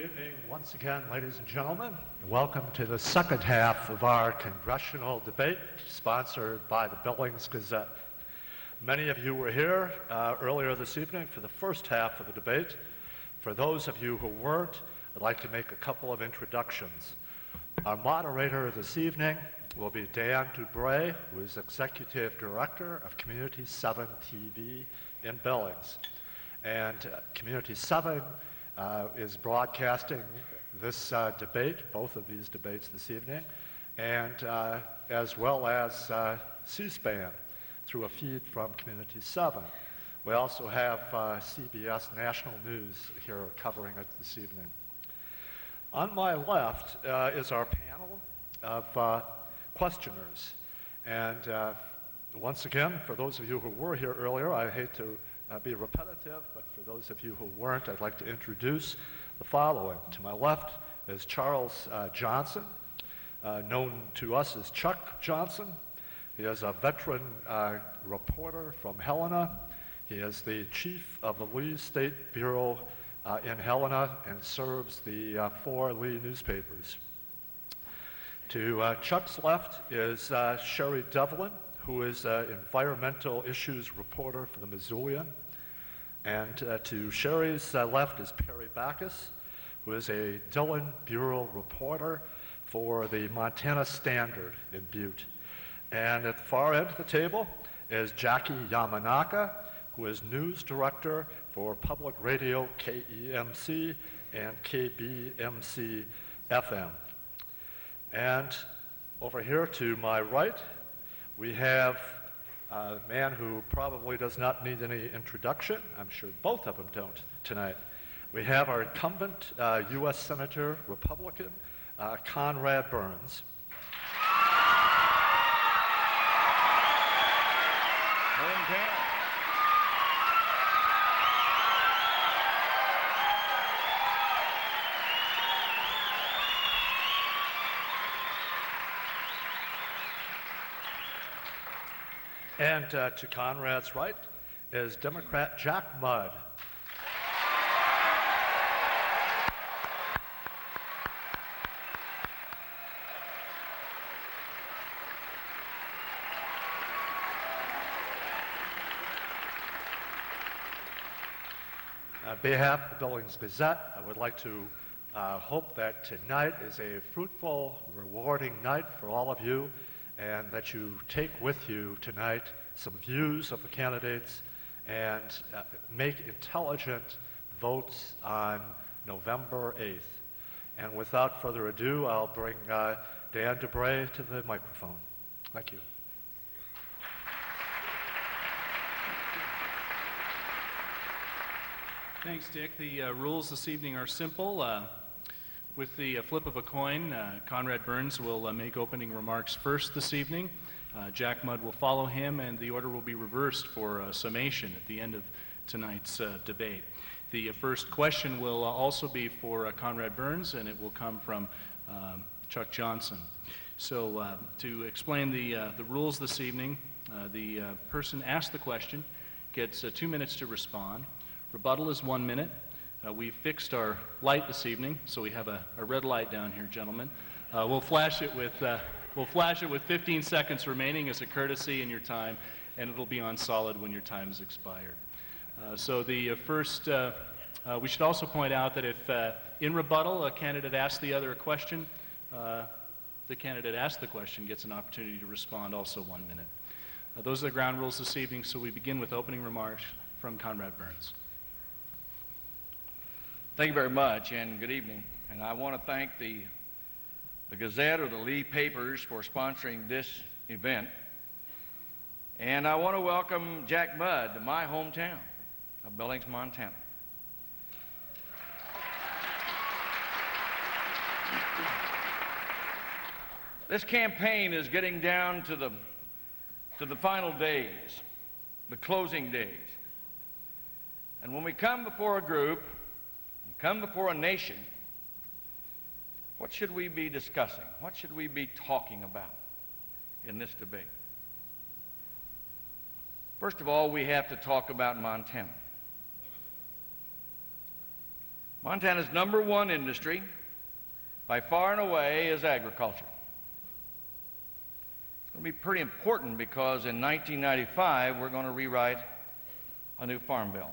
evening once again, ladies and gentlemen. Welcome to the second half of our congressional debate, sponsored by the Billings Gazette. Many of you were here earlier this evening for the first half of the debate. For those of you who weren't, I'd like to make a couple of introductions. Our moderator this evening will be Dan Dubray, who is Executive Director of Community 7 TV in Billings. And Community 7 is broadcasting this debate, both of these debates this evening, and as well as C-SPAN through a feed from Community 7. We also have CBS National News here covering it this evening. On my left is our panel of questioners. And once again, for those of you who were here earlier, I hate to be repetitive, but for those of you who weren't, I'd like to introduce the following. To my left is Charles Johnson, known to us as Chuck Johnson. He is a veteran reporter from Helena. He is the chief of the Lee State Bureau in Helena and serves the 4 Lee newspapers. To Chuck's left is Sherry Devlin, who is an environmental issues reporter for the Missoulian. And to Sherry's left is Perry Backus, who is a Dillon Bureau reporter for the Montana Standard in Butte. And at the far end of the table is Jackie Yamanaka, who is news director for public radio KEMC and KBMC FM. And over here to my right, we have a man who probably does not need any introduction. I'm sure both of them don't tonight. We have our incumbent US Senator, Republican, Conrad Burns. Hometown. And to Conrad's right is Democrat Jack Mudd. On behalf of the Billings Gazette, I would like to hope that tonight is a fruitful, rewarding night for all of you, and that you take with you tonight some views of the candidates and make intelligent votes on November 8th. And without further ado, I'll bring Dan Dubray to the microphone. Thank you. Thanks, Dick. The rules this evening are simple. With the flip of a coin, Conrad Burns will make opening remarks first this evening. Jack Mudd will follow him, and the order will be reversed for summation at the end of tonight's debate. The first question will also be for Conrad Burns, and it will come from Chuck Johnson. So to explain the rules this evening, the person asked the question gets 2 minutes to respond. Rebuttal is 1 minute. We fixed our light this evening, so we have a red light down here, gentlemen. We'll flash it with 15 seconds remaining as a courtesy in your time, and it'll be on solid when your time has expired. So the first, we should also point out that if in rebuttal a candidate asks the other a question, the candidate asked the question gets an opportunity to respond, also 1 minute. Those are the ground rules this evening, so we begin with opening remarks from Conrad Burns. Thank you very much, and good evening. And I want to thank the Gazette or the Lee papers for sponsoring this event. And I want to welcome Jack Mudd to my hometown of Billings, Montana. This campaign is getting down to the final days, the closing days. And when we come before a group, come before a nation, what should we be discussing? What should we be talking about in this debate? First of all, we have to talk about Montana. Montana's #1 industry, by far and away, is agriculture. It's going to be pretty important because in 1995, we're going to rewrite a new farm bill.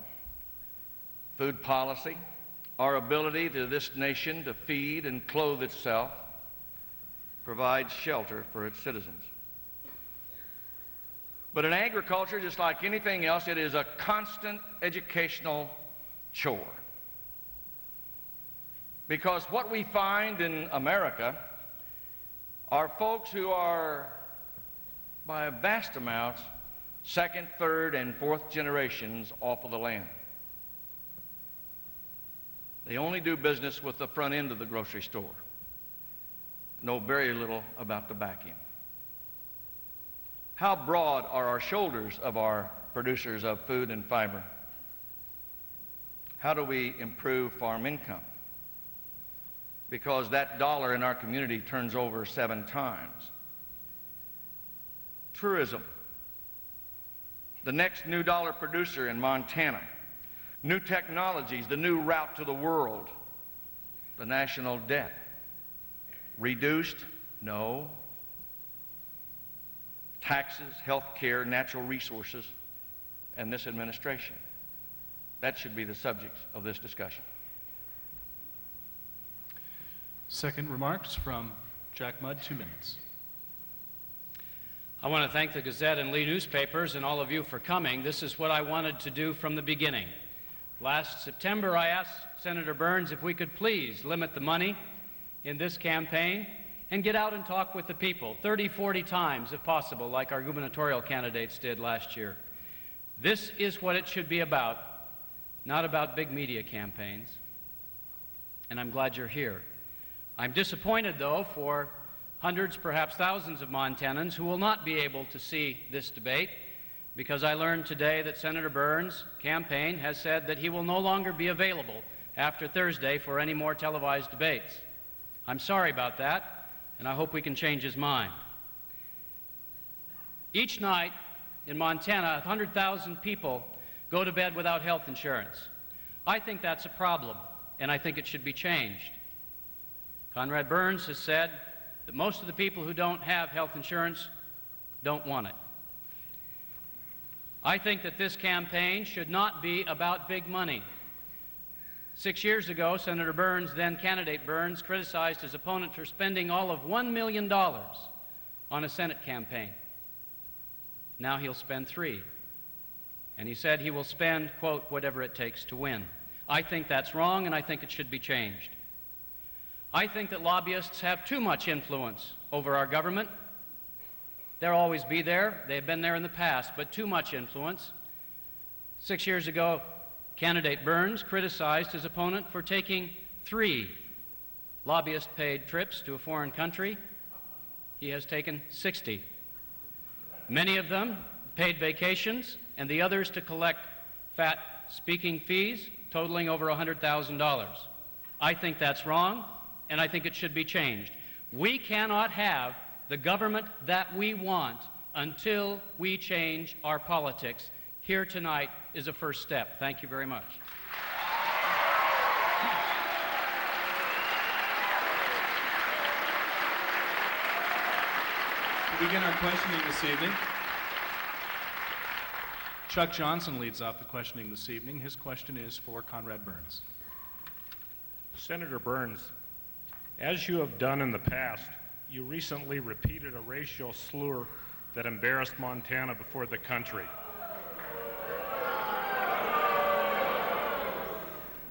Food policy, our ability to this nation to feed and clothe itself, provides shelter for its citizens. But in agriculture, just like anything else, it is a constant educational chore. Because what we find in America are folks who are, by vast amounts, second, third, and fourth generations off of the land. They only do business with the front end of the grocery store. Know very little about the back end. How broad are our shoulders of our producers of food and fiber? How do we improve farm income? Because that dollar in our community turns over 7 times. Tourism. The next new dollar producer in Montana. New technologies, the new route to the world. The national debt. Reduced? No. Taxes, health care, natural resources, and this administration. That should be the subject of this discussion. Second remarks from Jack Mudd, 2 minutes. I want to thank the Gazette and Lee newspapers and all of you for coming. This is what I wanted to do from the beginning. Last September, I asked Senator Burns if we could please limit the money in this campaign and get out and talk with the people 30, 40 times, if possible, like our gubernatorial candidates did last year. This is what it should be about, not about big media campaigns. And I'm glad you're here. I'm disappointed, though, for hundreds, perhaps thousands of Montanans who will not be able to see this debate, because I learned today that Senator Burns' campaign has said that he will no longer be available after Thursday for any more televised debates. I'm sorry about that, and I hope we can change his mind. Each night in Montana, 100,000 people go to bed without health insurance. I think that's a problem, and I think it should be changed. Conrad Burns has said that most of the people who don't have health insurance don't want it. I think that this campaign should not be about big money. 6 years ago, Senator Burns, then candidate Burns, criticized his opponent for spending all of $1 million on a Senate campaign. Now he'll spend $3 million. And he said he will spend, quote, whatever it takes to win. I think that's wrong, and I think it should be changed. I think that lobbyists have too much influence over our government. They'll always be there. They've been there in the past, but too much influence. 6 years ago, candidate Burns criticized his opponent for taking 3 lobbyist-paid trips to a foreign country. He has taken 60. Many of them paid vacations, and the others to collect fat speaking fees totaling over $100,000. I think that's wrong, and I think it should be changed. We cannot have the government that we want until we change our politics. Here tonight is a first step. Thank you very much. To begin our questioning this evening, Chuck Johnson leads off the questioning this evening. His question is for Conrad Burns. Senator Burns, as you have done in the past, you recently repeated a racial slur that embarrassed Montana before the country.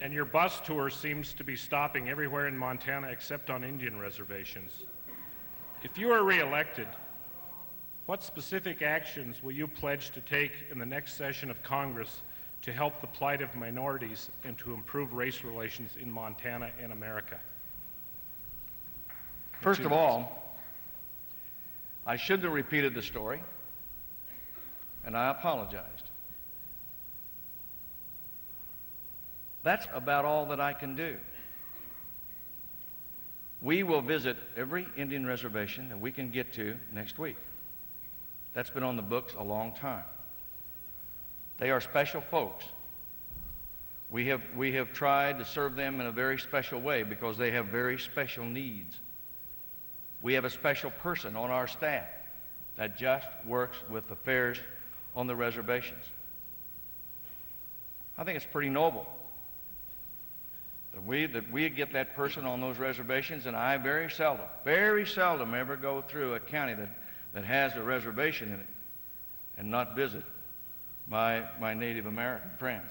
And your bus tour seems to be stopping everywhere in Montana except on Indian reservations. If you are reelected, what specific actions will you pledge to take in the next session of Congress to help the plight of minorities and to improve race relations in Montana and America? First of all, I shouldn't have repeated the story, and I apologized. That's about all that I can do. We will visit every Indian reservation that we can get to next week. That's been on the books a long time. They are special folks. We have tried to serve them in a very special way because they have very special needs. We have a special person on our staff that just works with affairs on the reservations. I think it's pretty noble that we get that person on those reservations, and I very seldom ever go through a county that has a reservation in it and not visit my Native American friends.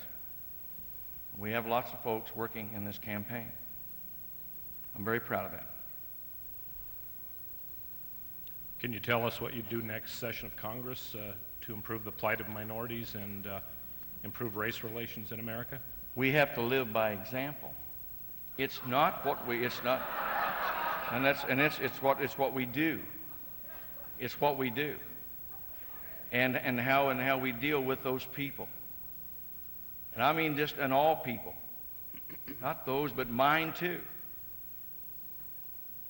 We have lots of folks working in this campaign. I'm very proud of that. Can you tell us what you do next session of Congress to improve the plight of minorities and improve race relations in America? We have to live by example. It's not what we, it's not, it's what we do. It's what we do. And how we deal with those people. And I mean just in all people. Not those, but mine too.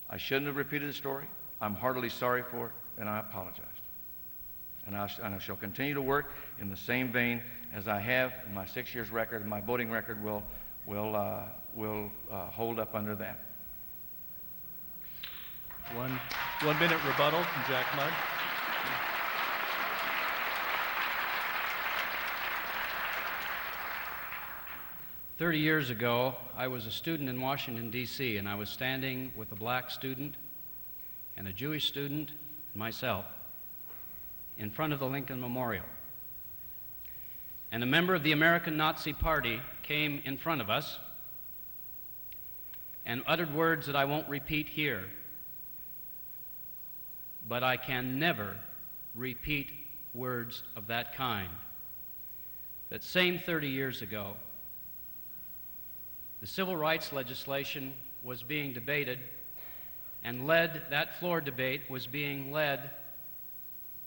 I shouldn't have repeated the story. I'm heartily sorry for it, and I apologize. And I shall continue to work in the same vein as I have in my 6 years record, and my voting record will hold up under that. 1 minute rebuttal from Jack Mudd. "30 years ago, I was a student in Washington, D.C., and I was standing with a black student and a Jewish student and myself in front of the Lincoln Memorial. And a member of the American Nazi Party came in front of us and uttered words that I won't repeat here, but I can never repeat words of that kind. That same 30 years ago, the civil rights legislation was being debated, and that floor debate was being led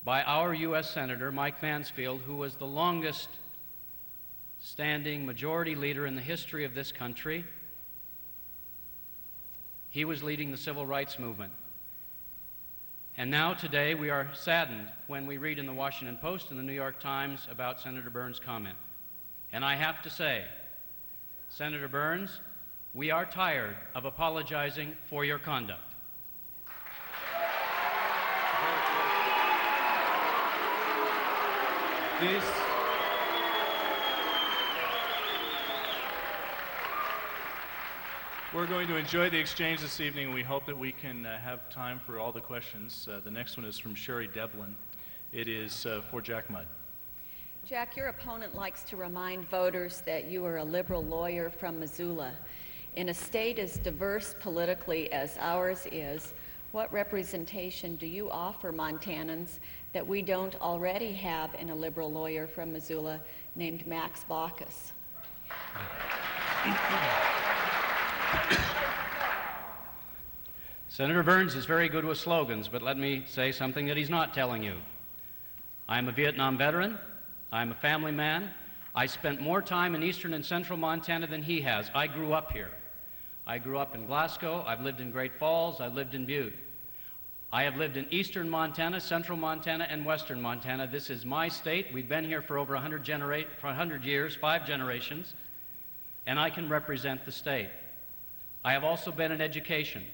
by our U.S. Senator, Mike Mansfield, who was the longest standing majority leader in the history of this country. He was leading the civil rights movement. And now today we are saddened when we read in the Washington Post and the New York Times about Senator Burns' comment. And I have to say, Senator Burns, we are tired of apologizing for your conduct. We're going to enjoy the exchange this evening. We hope that we can have time for all the questions. The next one is from Sherry Devlin. It is for Jack Mudd. Jack, your opponent likes to remind voters that you are a liberal lawyer from Missoula. In a state as diverse politically as ours is, what representation do you offer Montanans that we don't already have in a liberal lawyer from Missoula named Max Baucus? Senator Burns is very good with slogans, but let me say something that he's not telling you. I'm a Vietnam veteran. I'm a family man. I spent more time in eastern and central Montana than he has. I grew up here. I grew up in Glasgow. I've lived in Great Falls. I've lived in Butte. I have lived in eastern Montana, central Montana, and western Montana. This is my state. We've been here for over 100 years, 5 generations, and I can represent the state. I have also been in education.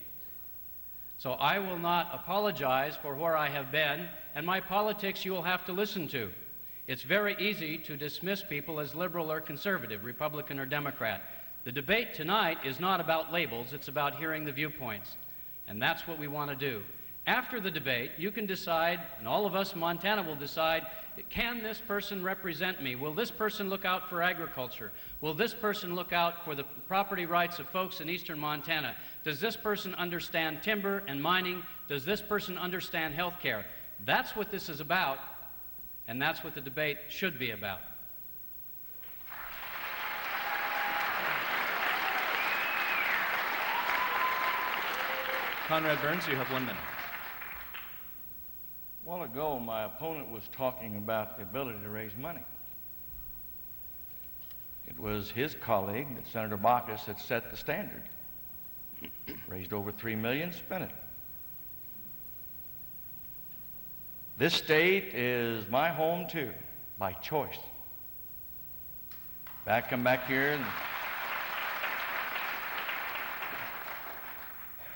So I will not apologize for where I have been, and my politics you will have to listen to. It's very easy to dismiss people as liberal or conservative, Republican or Democrat. The debate tonight is not about labels, it's about hearing the viewpoints. And that's what we want to do. After the debate, you can decide, and all of us in Montana will decide, can this person represent me? Will this person look out for agriculture? Will this person look out for the property rights of folks in eastern Montana? Does this person understand timber and mining? Does this person understand health care? That's what this is about, and that's what the debate should be about. Conrad Burns, you have 1 minute. A while ago, my opponent was talking about the ability to raise money. It was his colleague, that Senator Baucus, that set the standard. Raised over $3 million, spent it. This state is my home too, by choice. come back here.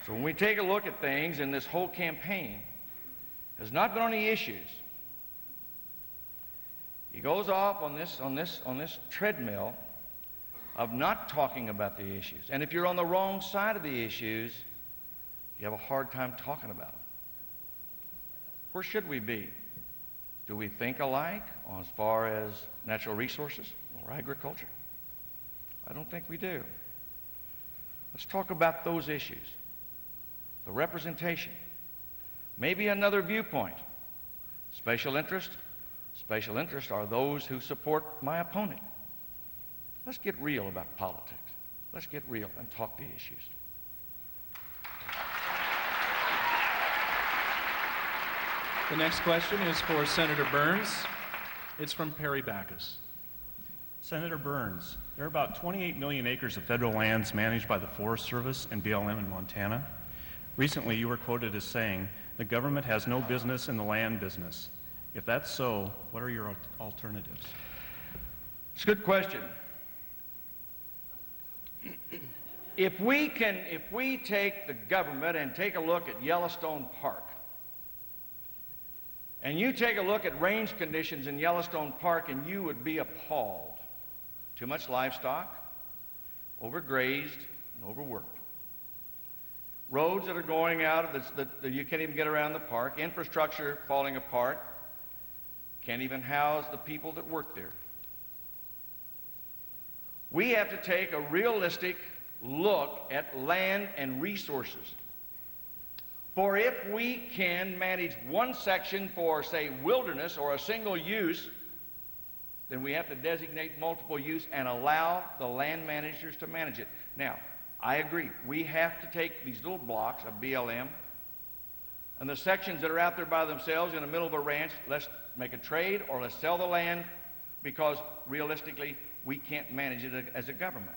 So when we take a look at things, and this whole campaign has not been on the issues. He goes off on this treadmill of not talking about the issues. And if you're on the wrong side of the issues, you have a hard time talking about them. Where should we be? Do we think alike as far as natural resources or agriculture? I don't think we do. Let's talk about those issues. The representation. Maybe another viewpoint. Special interest. Special interest are those who support my opponent. Let's get real about politics. Let's get real and talk the issues. The next question is for Senator Burns. It's from Perry Backus. Senator Burns, there are about 28 million acres of federal lands managed by the Forest Service and BLM in Montana. Recently, you were quoted as saying, "The government has no business in the land business." If that's so, what are your alternatives? It's a good question. If we take the government and take a look at Yellowstone Park, and you take a look at range conditions in Yellowstone Park, and you would be appalled. Too much livestock, overgrazed, and overworked. Roads that are going out that you can't even get around the park, infrastructure falling apart, can't even house the people that work there. We have to take a realistic look at land and resources. For if we can manage one section for, say, wilderness or a single use, then we have to designate multiple use and allow the land managers to manage it. Now, I agree. We have to take these little blocks of BLM and the sections that are out there by themselves in the middle of a ranch, let's make a trade or let's sell the land, because realistically, we can't manage it as a government.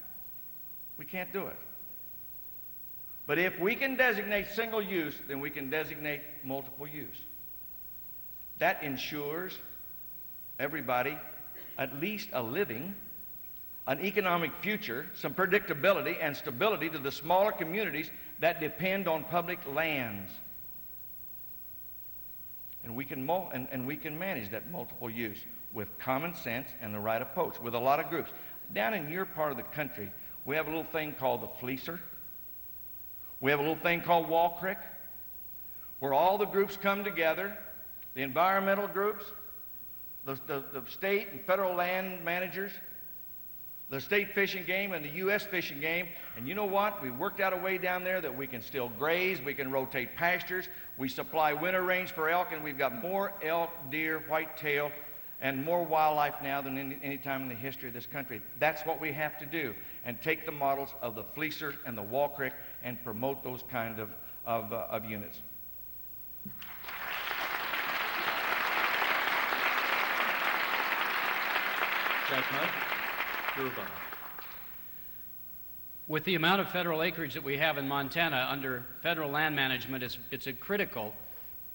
We can't do it. But if we can designate single use, then we can designate multiple use. That ensures everybody at least a living, an economic future, some predictability and stability to the smaller communities that depend on public lands. And we can manage that multiple use with common sense and the right approach with a lot of groups. Down in your part of the country, we have a little thing called the fleecer. We have a little thing called Wall Creek, where all the groups come together, the environmental groups, the state and federal land managers, the state Fish and Game and the U.S. Fish and Game. And you know what? We worked out a way down there that we can still graze, we can rotate pastures, we supply winter range for elk, and we've got more elk, deer, whitetail, and more wildlife now than any time in the history of this country. That's what we have to do, and take the models of the fleecer and the Wall Creek and promote those kind of units. Jack Mudd, your rebuttal. With the amount of federal acreage that we have in Montana under federal land management, it's critical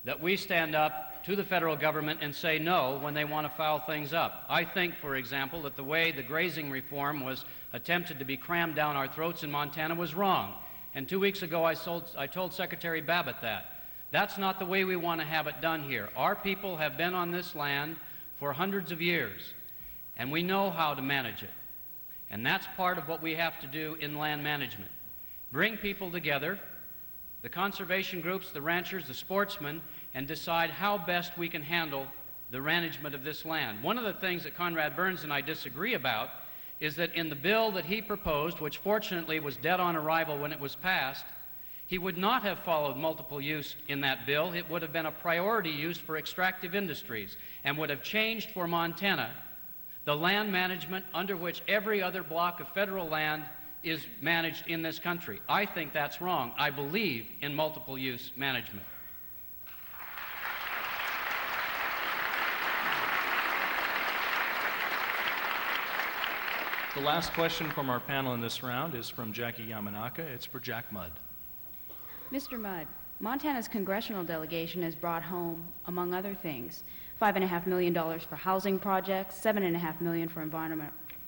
that we stand up to the federal government and say no when they want to foul things up. I think, for example, that the way the grazing reform was attempted to be crammed down our throats in Montana was wrong. And 2 weeks ago, I told Secretary Babbitt that. That's not the way we want to have it done here. Our people have been on this land for hundreds of years, and we know how to manage it. And that's part of what we have to do in land management. Bring people together, the conservation groups, the ranchers, the sportsmen, and decide how best we can handle the management of this land. One of the things that Conrad Burns and I disagree about is that in the bill that he proposed, which fortunately was dead on arrival when it was passed, he would not have followed multiple use in that bill. It would have been a priority use for extractive industries and would have changed for Montana the land management under which every other block of federal land is managed in this country. I think that's wrong. I believe in multiple use management. The last question from our panel in this round is from Jackie Yamanaka. It's for Jack Mudd. Mr. Mudd, Montana's congressional delegation has brought home, among other things, $5.5 million for housing projects, $7.5 million for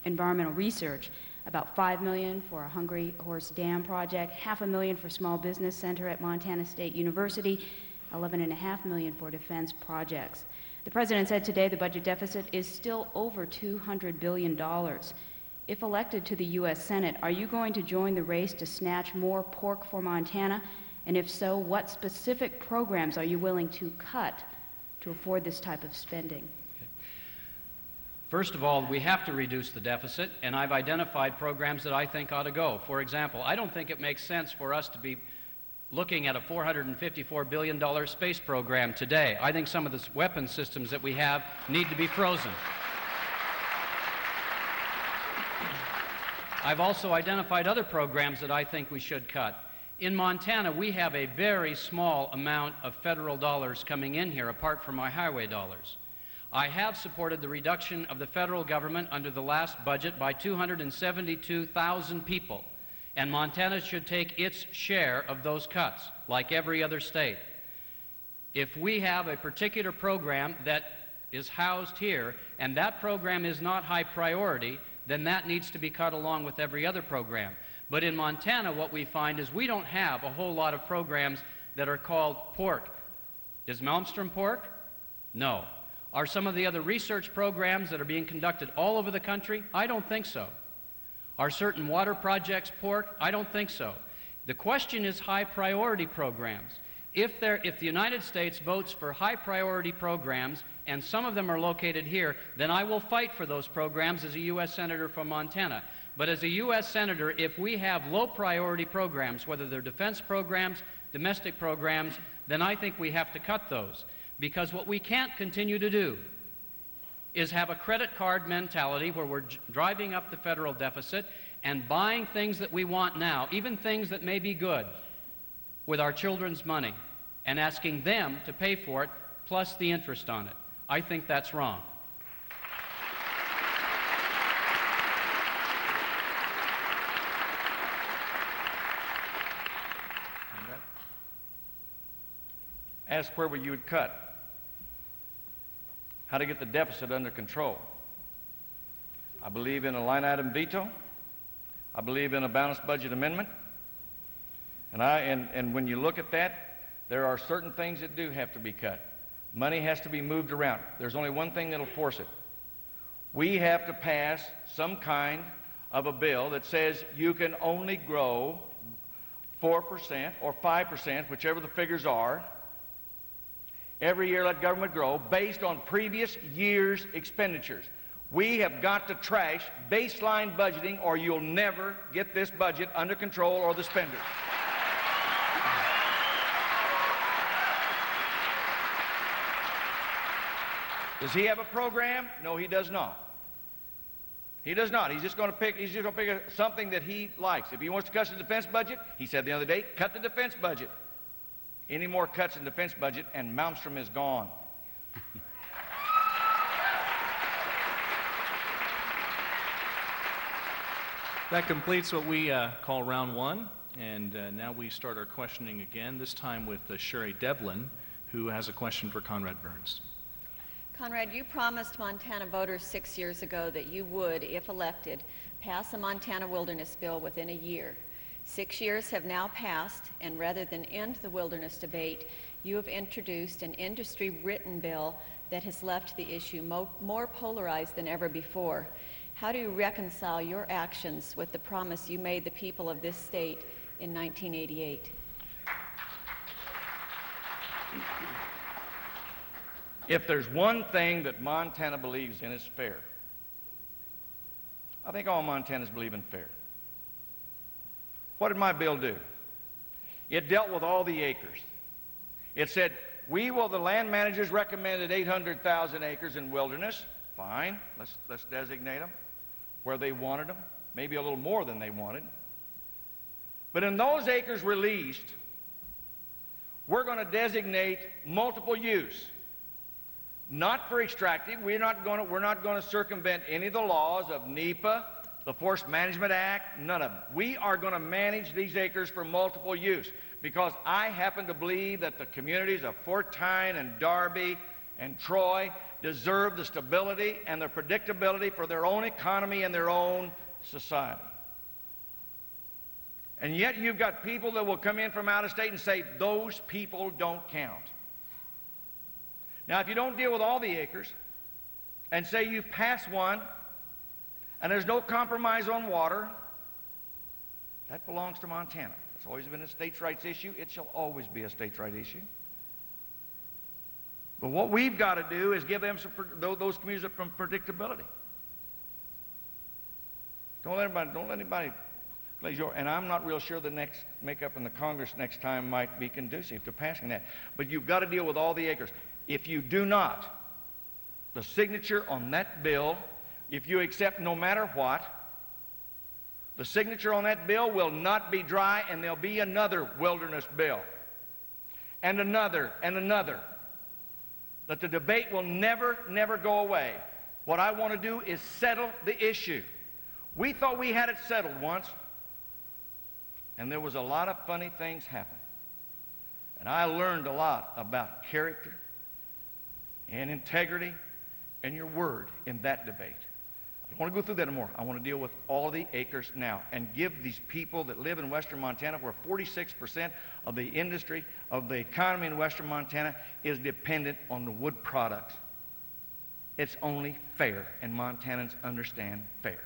environmental research, about $5 million for a Hungry Horse Dam project, $500,000 for Small Business Center at Montana State University, $11.5 million for defense projects. The President said today the budget deficit is still over $200 billion. If elected to the U.S. Senate, are you going to join the race to snatch more pork for Montana? And if so, what specific programs are you willing to cut to afford this type of spending? First of all, we have to reduce the deficit, and I've identified programs that I think ought to go. For example, I don't think it makes sense for us to be looking at a $454 billion space program today. I think some of the weapons systems that we have need to be frozen. I've also identified other programs that I think we should cut. In Montana, we have a very small amount of federal dollars coming in here, apart from our highway dollars. I have supported the reduction of the federal government under the last budget by 272,000 people, and Montana should take its share of those cuts, like every other state. If we have a particular program that is housed here, and that program is not high priority, then that needs to be cut along with every other program. But in Montana, what we find is we don't have a whole lot of programs that are called pork. Is Malmstrom pork? No. Are some of the other research programs that are being conducted all over the country? I don't think so. Are certain water projects pork? I don't think so. The question is high priority programs. If the United States votes for high priority programs, and some of them are located here, then I will fight for those programs as a U.S. Senator from Montana. But as a U.S. Senator, if we have low priority programs, whether they're defense programs, domestic programs, then I think we have to cut those. Because what we can't continue to do is have a credit card mentality where we're driving up the federal deficit and buying things that we want now, even things that may be good, with our children's money, and asking them to pay for it plus the interest on it. I think that's wrong. Ask where you would cut, how to get the deficit under control. I believe in a line item veto. I believe in a balanced budget amendment. And when you look at that, there are certain things that do have to be cut. Money has to be moved around. There's only one thing that'll force it. We have to pass some kind of a bill that says you can only grow 4% or 5%, whichever the figures are. Every year let government grow based on previous year's expenditures. We have got to trash baseline budgeting, or you'll never get this budget under control or the spenders. Does he have a program? No, he does not. He does not. He's just going to pick something that he likes. If he wants to cut the defense budget, he said the other day, cut the defense budget. Any more cuts in defense budget, and Malmstrom is gone. That completes what we call round one, and now we start our questioning again, this time with Sherry Devlin, who has a question for Conrad Burns. Conrad, you promised Montana voters 6 years ago that you would, if elected, pass a Montana wilderness bill within a year. 6 years have now passed, and rather than end the wilderness debate, you have introduced an industry-written bill that has left the issue more polarized than ever before. How do you reconcile your actions with the promise you made the people of this state in 1988? If there's one thing that Montana believes in, it's fair. I think all Montanans believe in fair. What did my bill do? It dealt with all the acres. It said, the land managers recommended 800,000 acres in wilderness. Fine, let's designate them where they wanted them, maybe a little more than they wanted. But in those acres released, we're going to designate multiple use. Not for extractive. We're not going to circumvent any of the laws of NEPA, the Forest Management Act, none of them. We are going to manage these acres for multiple use, because I happen to believe that the communities of Fort Tyne and Darby and Troy deserve the stability and the predictability for their own economy and their own society. And yet you've got people that will come in from out of state and say, those people don't count. Now, if you don't deal with all the acres and say you pass one and there's no compromise on water, that belongs to Montana. It's always been a states' rights issue. It shall always be a states' rights issue. But what we've got to do is give them those communities some predictability. Don't let anybody glaze your. And I'm not real sure the next makeup in the Congress next time might be conducive to passing that. But you've got to deal with all the acres. If you do not, the signature on that bill, if you accept no matter what, the signature on that bill will not be dry, and there'll be another wilderness bill, and another, and another. That the debate will never, never go away. What I want to do is settle the issue. We thought we had it settled once, and there was a lot of funny things happen. And I learned a lot about character and integrity and your word in that debate. I don't want to go through that anymore. I want to deal with all the acres now and give these people that live in western Montana, where 46% of the industry, of the economy in western Montana is dependent on the wood products. It's only fair, and Montanans understand fair.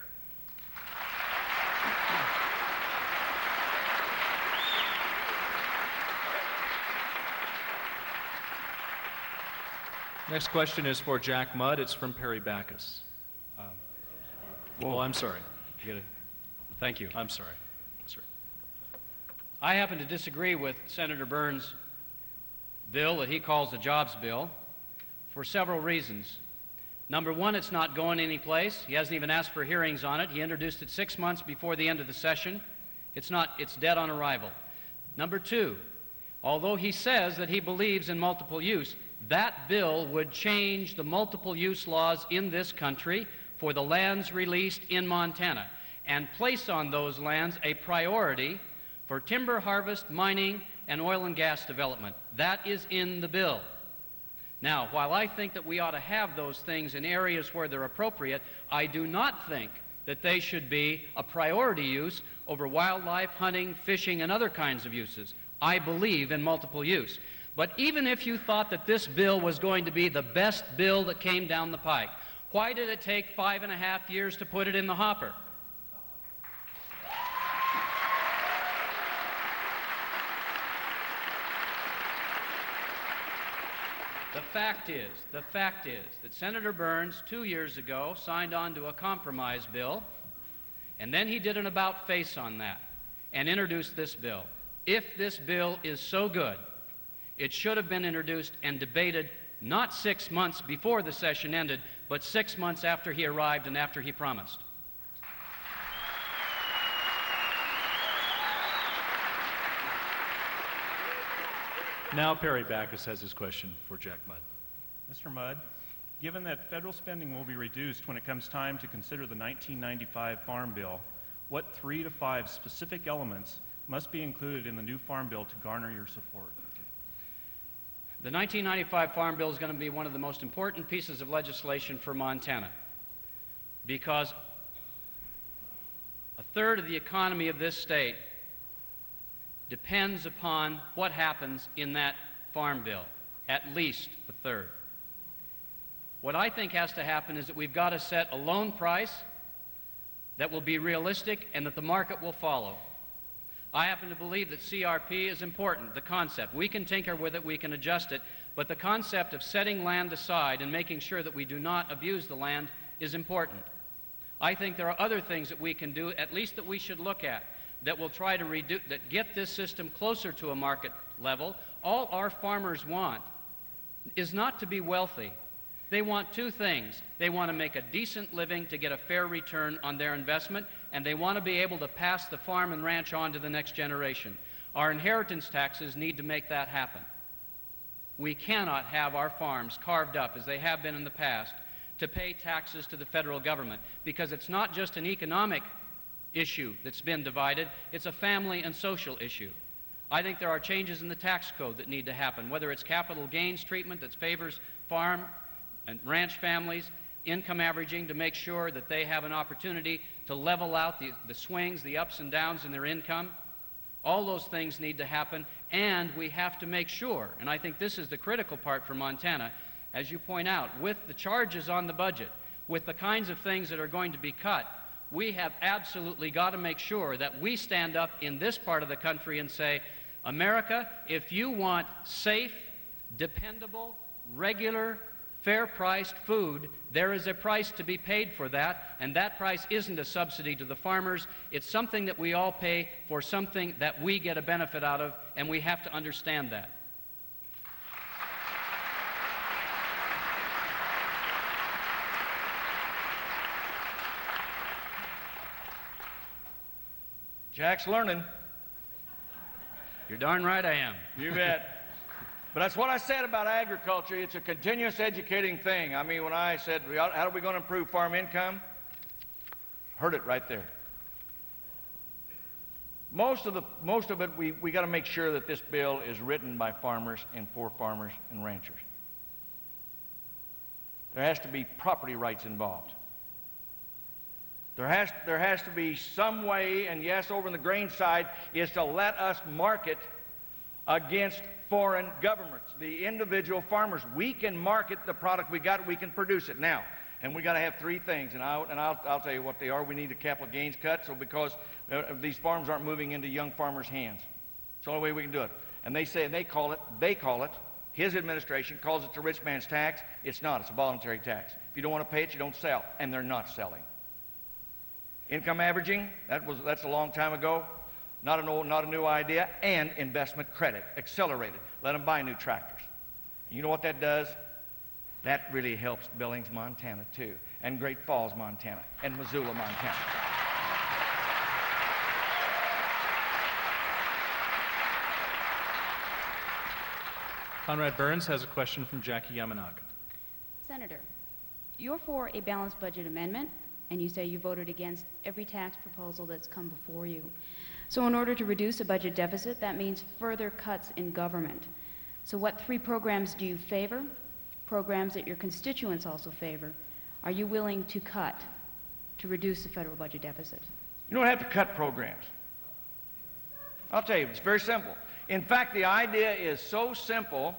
Next question is for Jack Mudd. It's from Perry Backus. Oh, I'm sorry. Thank you. I'm sorry. Sir. I happen to disagree with Senator Burns' bill that he calls the jobs bill for several reasons. Number one, it's not going anyplace. He hasn't even asked for hearings on it. He introduced it 6 months before the end of the session. It's dead on arrival. Number two, although he says that he believes in multiple use, that bill would change the multiple use laws in this country for the lands released in Montana and place on those lands a priority for timber harvest, mining, and oil and gas development. That is in the bill. Now, while I think that we ought to have those things in areas where they're appropriate, I do not think that they should be a priority use over wildlife, hunting, fishing, and other kinds of uses. I believe in multiple use. But even if you thought that this bill was going to be the best bill that came down the pike, why did it take 5.5 years to put it in the hopper? The fact is that Senator Burns 2 years ago signed on to a compromise bill, and then he did an about-face on that and introduced this bill. If this bill is so good, it should have been introduced and debated not 6 months before the session ended, but 6 months after he arrived and after he promised. Now Perry Backus has his question for Jack Mudd. Mr. Mudd, given that federal spending will be reduced when it comes time to consider the 1995 Farm Bill, what 3 to 5 specific elements must be included in the new Farm Bill to garner your support? The 1995 Farm Bill is going to be one of the most important pieces of legislation for Montana because a third of the economy of this state depends upon what happens in that Farm Bill, at least a third. What I think has to happen is that we've got to set a loan price that will be realistic and that the market will follow. I happen to believe that CRP is important, the concept. We can tinker with it, we can adjust it, but the concept of setting land aside and making sure that we do not abuse the land is important. I think there are other things that we can do, at least that we should look at, that will try to that get this system closer to a market level. All our farmers want is not to be wealthy. They want two things. They want to make a decent living to get a fair return on their investment, and they want to be able to pass the farm and ranch on to the next generation. Our inheritance taxes need to make that happen. We cannot have our farms carved up, as they have been in the past, to pay taxes to the federal government, because it's not just an economic issue that's been divided, it's a family and social issue. I think there are changes in the tax code that need to happen, whether it's capital gains treatment that favors farm and ranch families, income averaging, to make sure that they have an opportunity to level out the swings, the ups and downs in their income. All those things need to happen, and we have to make sure, and I think this is the critical part for Montana, as you point out, with the charges on the budget, with the kinds of things that are going to be cut, we have absolutely got to make sure that we stand up in this part of the country and say, America, if you want safe, dependable, regular, fair-priced food, there is a price to be paid for that, and that price isn't a subsidy to the farmers. It's something that we all pay for something that we get a benefit out of, and we have to understand that. Jack's learning. You're darn right I am. You bet. But that's what I said about agriculture. It's a continuous educating thing. I mean, when I said, how are we going to improve farm income? Heard it right there. Most of it, we got to make sure that this bill is written by farmers and for farmers and ranchers. There has to be property rights involved. There has to be some way, and yes, over on the grain side, is to let us market against foreign governments. The individual farmers, we can market the product we got, we can produce it now. And we got to have three things, and I'll tell you what they are. We need a capital gains cut, so because these farms aren't moving into young farmers' hands. It's the only way we can do it. And they call it, his administration calls it the rich man's tax. It's not, it's a voluntary tax. If you don't want to pay it, you don't sell, and they're not selling. Income averaging, that's a long time ago. Not a new idea. And investment credit, accelerated. Let them buy new tractors. And you know what that does? That really helps Billings, Montana, too, and Great Falls, Montana, and Missoula, Montana. Conrad Burns has a question from Jackie Yamanaka. Senator, you're for a balanced budget amendment, and you say you voted against every tax proposal that's come before you. So in order to reduce a budget deficit, that means further cuts in government. So what three programs do you favor? Programs that your constituents also favor. Are you willing to cut to reduce the federal budget deficit? You don't have to cut programs. I'll tell you, it's very simple. In fact, the idea is so simple,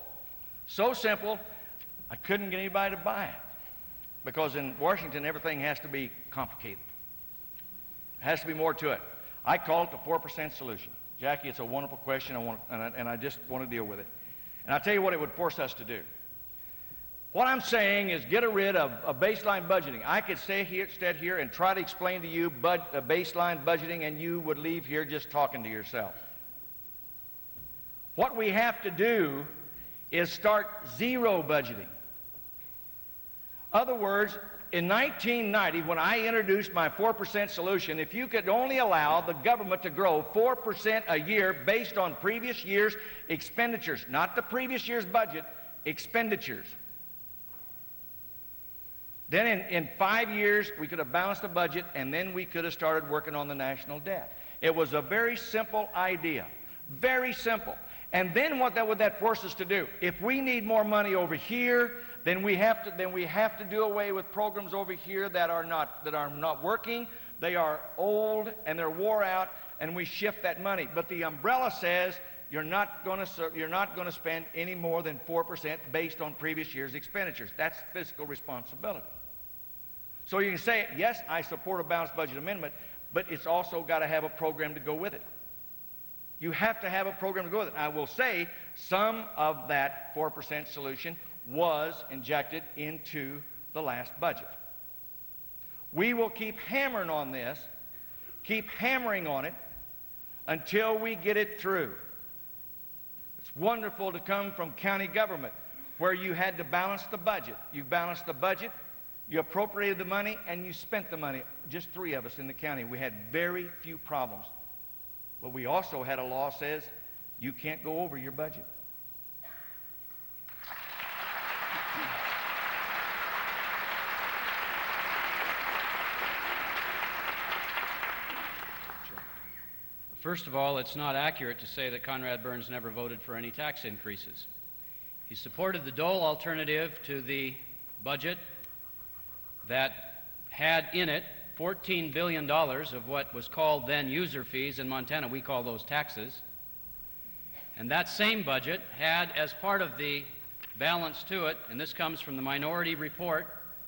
I couldn't get anybody to buy it. Because in Washington, everything has to be complicated. There has to be more to it. I call it the 4% solution. Jackie, it's a wonderful question, and I just want to deal with it. And I'll tell you what it would force us to do. What I'm saying is get rid of baseline budgeting. I could stand here and try to explain to you baseline budgeting, and you would leave here just talking to yourself. What we have to do is start zero budgeting. Other words, in 1990, when I introduced my 4% solution, if you could only allow the government to grow 4% a year based on previous year's expenditures, not the previous year's budget, expenditures, then in 5 years, we could have balanced the budget, and then we could have started working on the national debt. It was a very simple idea, very simple. And then what would that force us to do? If we need more money over here, then we have to do away with programs over here that are not working. They are old and they're wore out, and we shift that money. But the umbrella says you're not going to spend any more than 4% based on previous year's expenditures. That's fiscal responsibility. So you can say, yes, I support a balanced budget amendment, but it's also got to have a program to go with it. You have to have a program to go with it. I will say some of that 4% solution was injected into the last budget. We will keep hammering on this, keep hammering on it until we get it through. It's wonderful to come from county government where you had to balance the budget. You balanced the budget, you appropriated the money, and you spent the money. Just 3 of us in the county. We had very few problems. But we also had a law that says you can't go over your budget. First of all, it's not accurate to say that Conrad Burns never voted for any tax increases. He supported the Dole alternative to the budget that had in it $14 billion of what was called then user fees. In Montana, we call those taxes. And that same budget had, as part of the balance to it, and this comes from the minority report,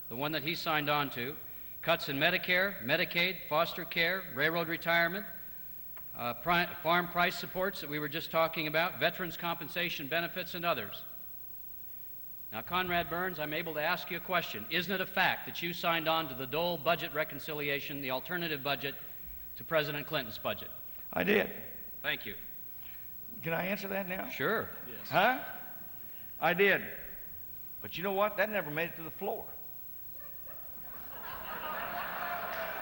the one that he signed on to, cuts in Medicare, Medicaid, foster care, railroad retirement, farm price supports that we were just talking about, veterans compensation benefits, and others. Now, Conrad Burns, I'm able to ask you a question. Isn't it a fact that you signed on to the Dole budget reconciliation, the alternative budget to President Clinton's budget? I did. Thank you. Can I answer that now? Sure. Yes. Huh? I did. But you know what? That never made it to the floor.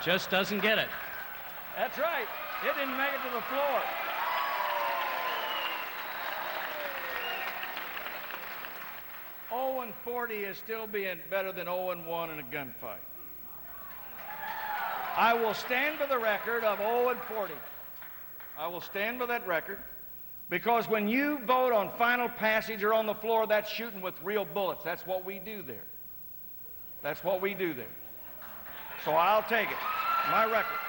Just doesn't get it. That's right. It didn't make it to the floor. And 40 is still being better than 0-1 in a gunfight. I will stand by the record of 0-40. I will stand by that record because when you vote on final passage or on the floor, that's shooting with real bullets. That's what we do there. That's what we do there. So I'll take it. My record.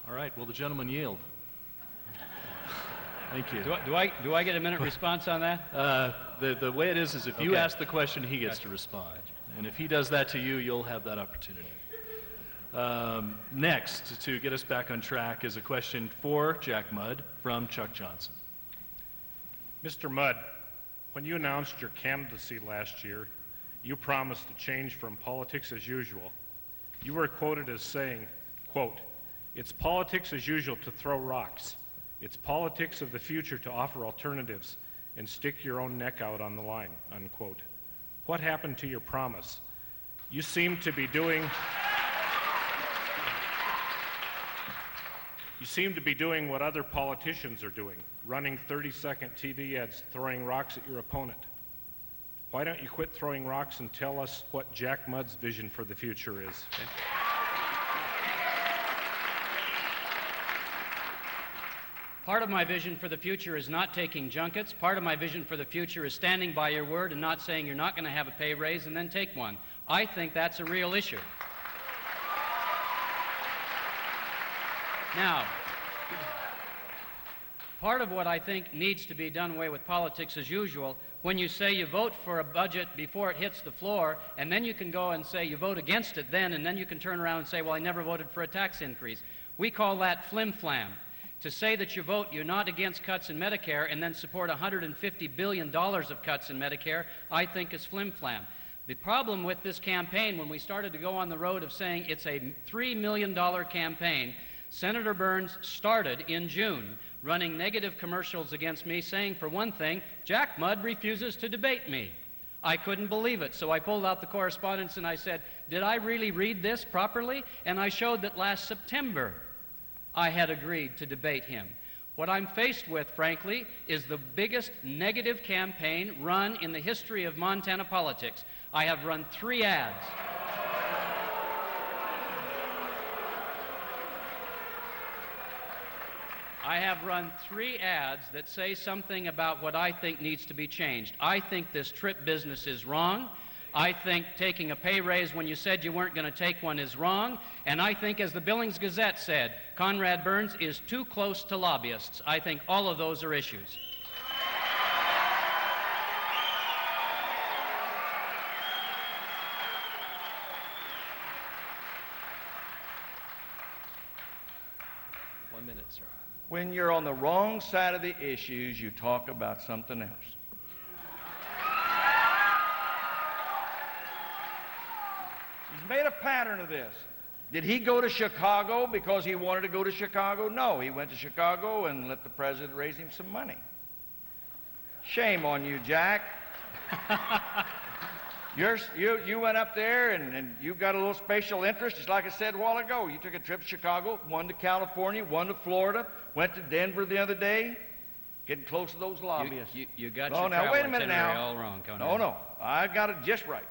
All right, will the gentleman yield? Thank you. Do I get a minute response on that? The way it is if you Okay. ask the question, he gets to respond. And if he does that to you, you'll have that opportunity. Next, to get us back on track, is a question for Jack Mudd from Chuck Johnson. Mr. Mudd, when you announced your candidacy last year, you promised a change from politics as usual. You were quoted as saying, quote, "It's politics as usual to throw rocks. It's politics of the future to offer alternatives and stick your own neck out on the line," unquote. What happened to your promise? You seem to be doing what other politicians are doing, running 30-second TV ads throwing rocks at your opponent. Why don't you quit throwing rocks and tell us what Jack Mudd's vision for the future is? Part of my vision for the future is not taking junkets. Part of my vision for the future is standing by your word and not saying you're not going to have a pay raise and then take one. I think that's a real issue. Now, part of what I think needs to be done away with politics as usual, when you say you vote for a budget before it hits the floor, and then you can go and say you vote against it then, and then you can turn around and say, well, I never voted for a tax increase. We call that flim-flam. To say that you're not against cuts in Medicare and then support $150 billion of cuts in Medicare, I think is flim-flam. The problem with this campaign, when we started to go on the road of saying it's a $3 million campaign, Senator Burns started in June running negative commercials against me, saying, for one thing, Jack Mudd refuses to debate me. I couldn't believe it, so I pulled out the correspondence and I said, did I really read this properly? And I showed that last September I had agreed to debate him. What I'm faced with, frankly, is the biggest negative campaign run in the history of Montana politics. I have run 3 ads. I have run 3 ads that say something about what I think needs to be changed. I think this trip business is wrong. I think taking a pay raise when you said you weren't going to take one is wrong. And I think, as the Billings Gazette said, Conrad Burns is too close to lobbyists. I think all of those are issues. One minute, sir. When you're on the wrong side of the issues, you talk about something else. He's made a pattern of this. Did he go to Chicago because he wanted to go to Chicago? No, he went to Chicago and let the president raise him some money. Shame on you, Jack. You went up there and you got a little special interest, just like I said a while ago. You took a trip to Chicago, one to California, one to Florida, went to Denver the other day, getting close to those lobbyists. You got No, your now, travel wait a minute itinerary now. all wrong, Conrad. No, I got it just right.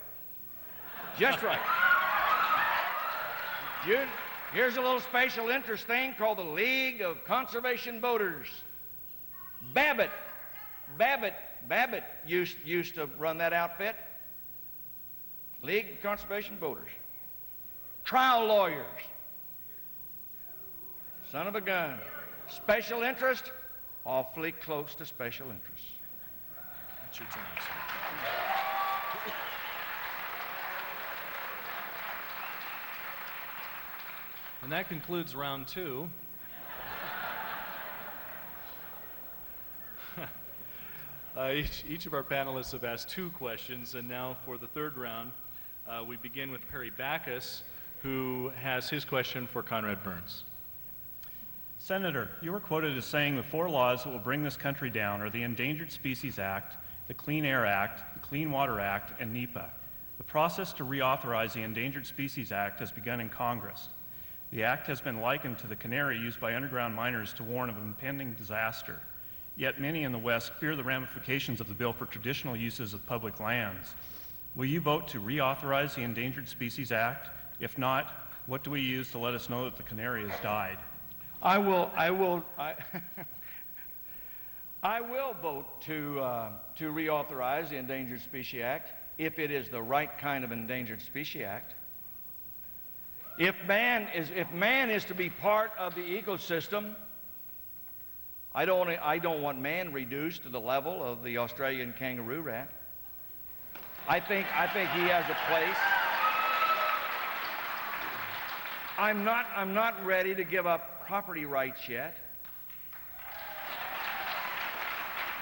Just right. Here's a little special interest thing called the League of Conservation Voters. Babbitt used to run that outfit. League of Conservation Voters. Trial lawyers. Son of a gun. Special interest, awfully close to special interest. That's your time, sir. And that concludes round two. Each of our panelists have asked 2 questions, and now for the third round, we begin with Perry Backus, who has his question for Conrad Burns. Senator, you were quoted as saying the 4 laws that will bring this country down are the Endangered Species Act, the Clean Air Act, the Clean Water Act, and NEPA. The process to reauthorize the Endangered Species Act has begun in Congress. The act has been likened to the canary used by underground miners to warn of impending disaster. Yet many in the West fear the ramifications of the bill for traditional uses of public lands. Will you vote to reauthorize the Endangered Species Act? If not, what do we use to let us know that the canary has died? I will vote to reauthorize the Endangered Species Act if it is the right kind of Endangered Species Act. If man is to be part of the ecosystem, I don't want man reduced to the level of the Australian kangaroo rat. I think he has a place. I'm not ready to give up property rights yet.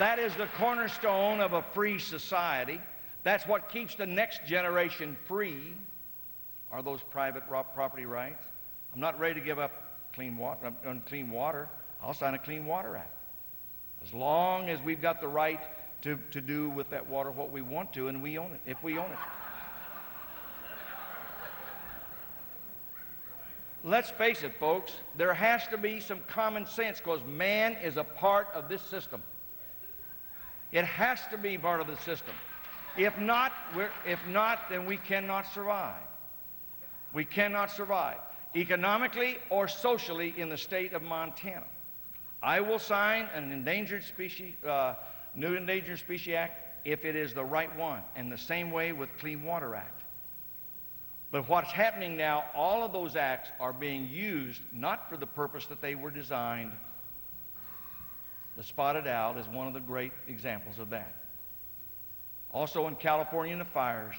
That is the cornerstone of a free society. That's what keeps the next generation free, are those private property rights. I'm not ready to give up clean water. I'll sign a Clean Water Act. As long as we've got the right to do with that water what we want to, and we own it, if we own it. Let's face it, folks, there has to be some common sense because man is a part of this system. It has to be part of the system. If not, then we cannot survive. We cannot survive economically or socially in the state of Montana. I will sign an new Endangered Species Act if it is the right one, and the same way with Clean Water Act. But what's happening now, all of those acts are being used not for the purpose that they were designed. The spotted owl is one of the great examples of that. Also in California in the fires,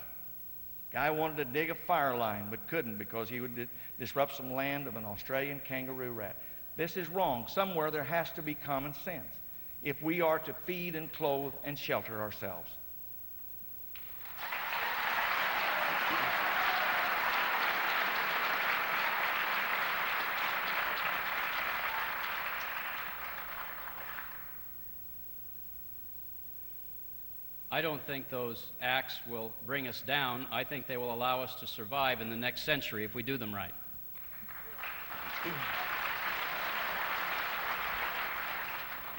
guy wanted to dig a fire line but couldn't because he would disrupt some land of an Australian kangaroo rat. This is wrong. Somewhere there has to be common sense if we are to feed and clothe and shelter ourselves. I don't think those acts will bring us down. I think they will allow us to survive in the next century if we do them right.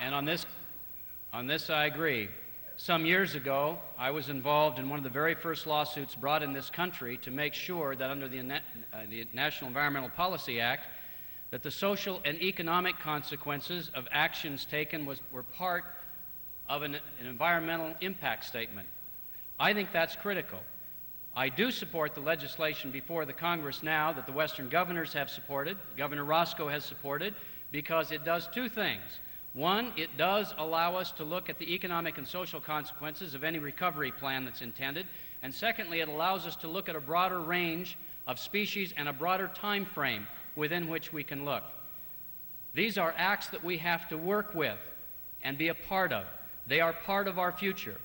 And on this I agree. Some years ago, I was involved in one of the very first lawsuits brought in this country to make sure that under the National Environmental Policy Act, that the social and economic consequences of actions taken were part of an environmental impact statement. I think that's critical. I do support the legislation before the Congress now that the Western governors have supported, Governor Roscoe has supported, because it does 2 things. One, it does allow us to look at the economic and social consequences of any recovery plan that's intended. And secondly, it allows us to look at a broader range of species and a broader time frame within which we can look. These are acts that we have to work with and be a part of. They are part of our future.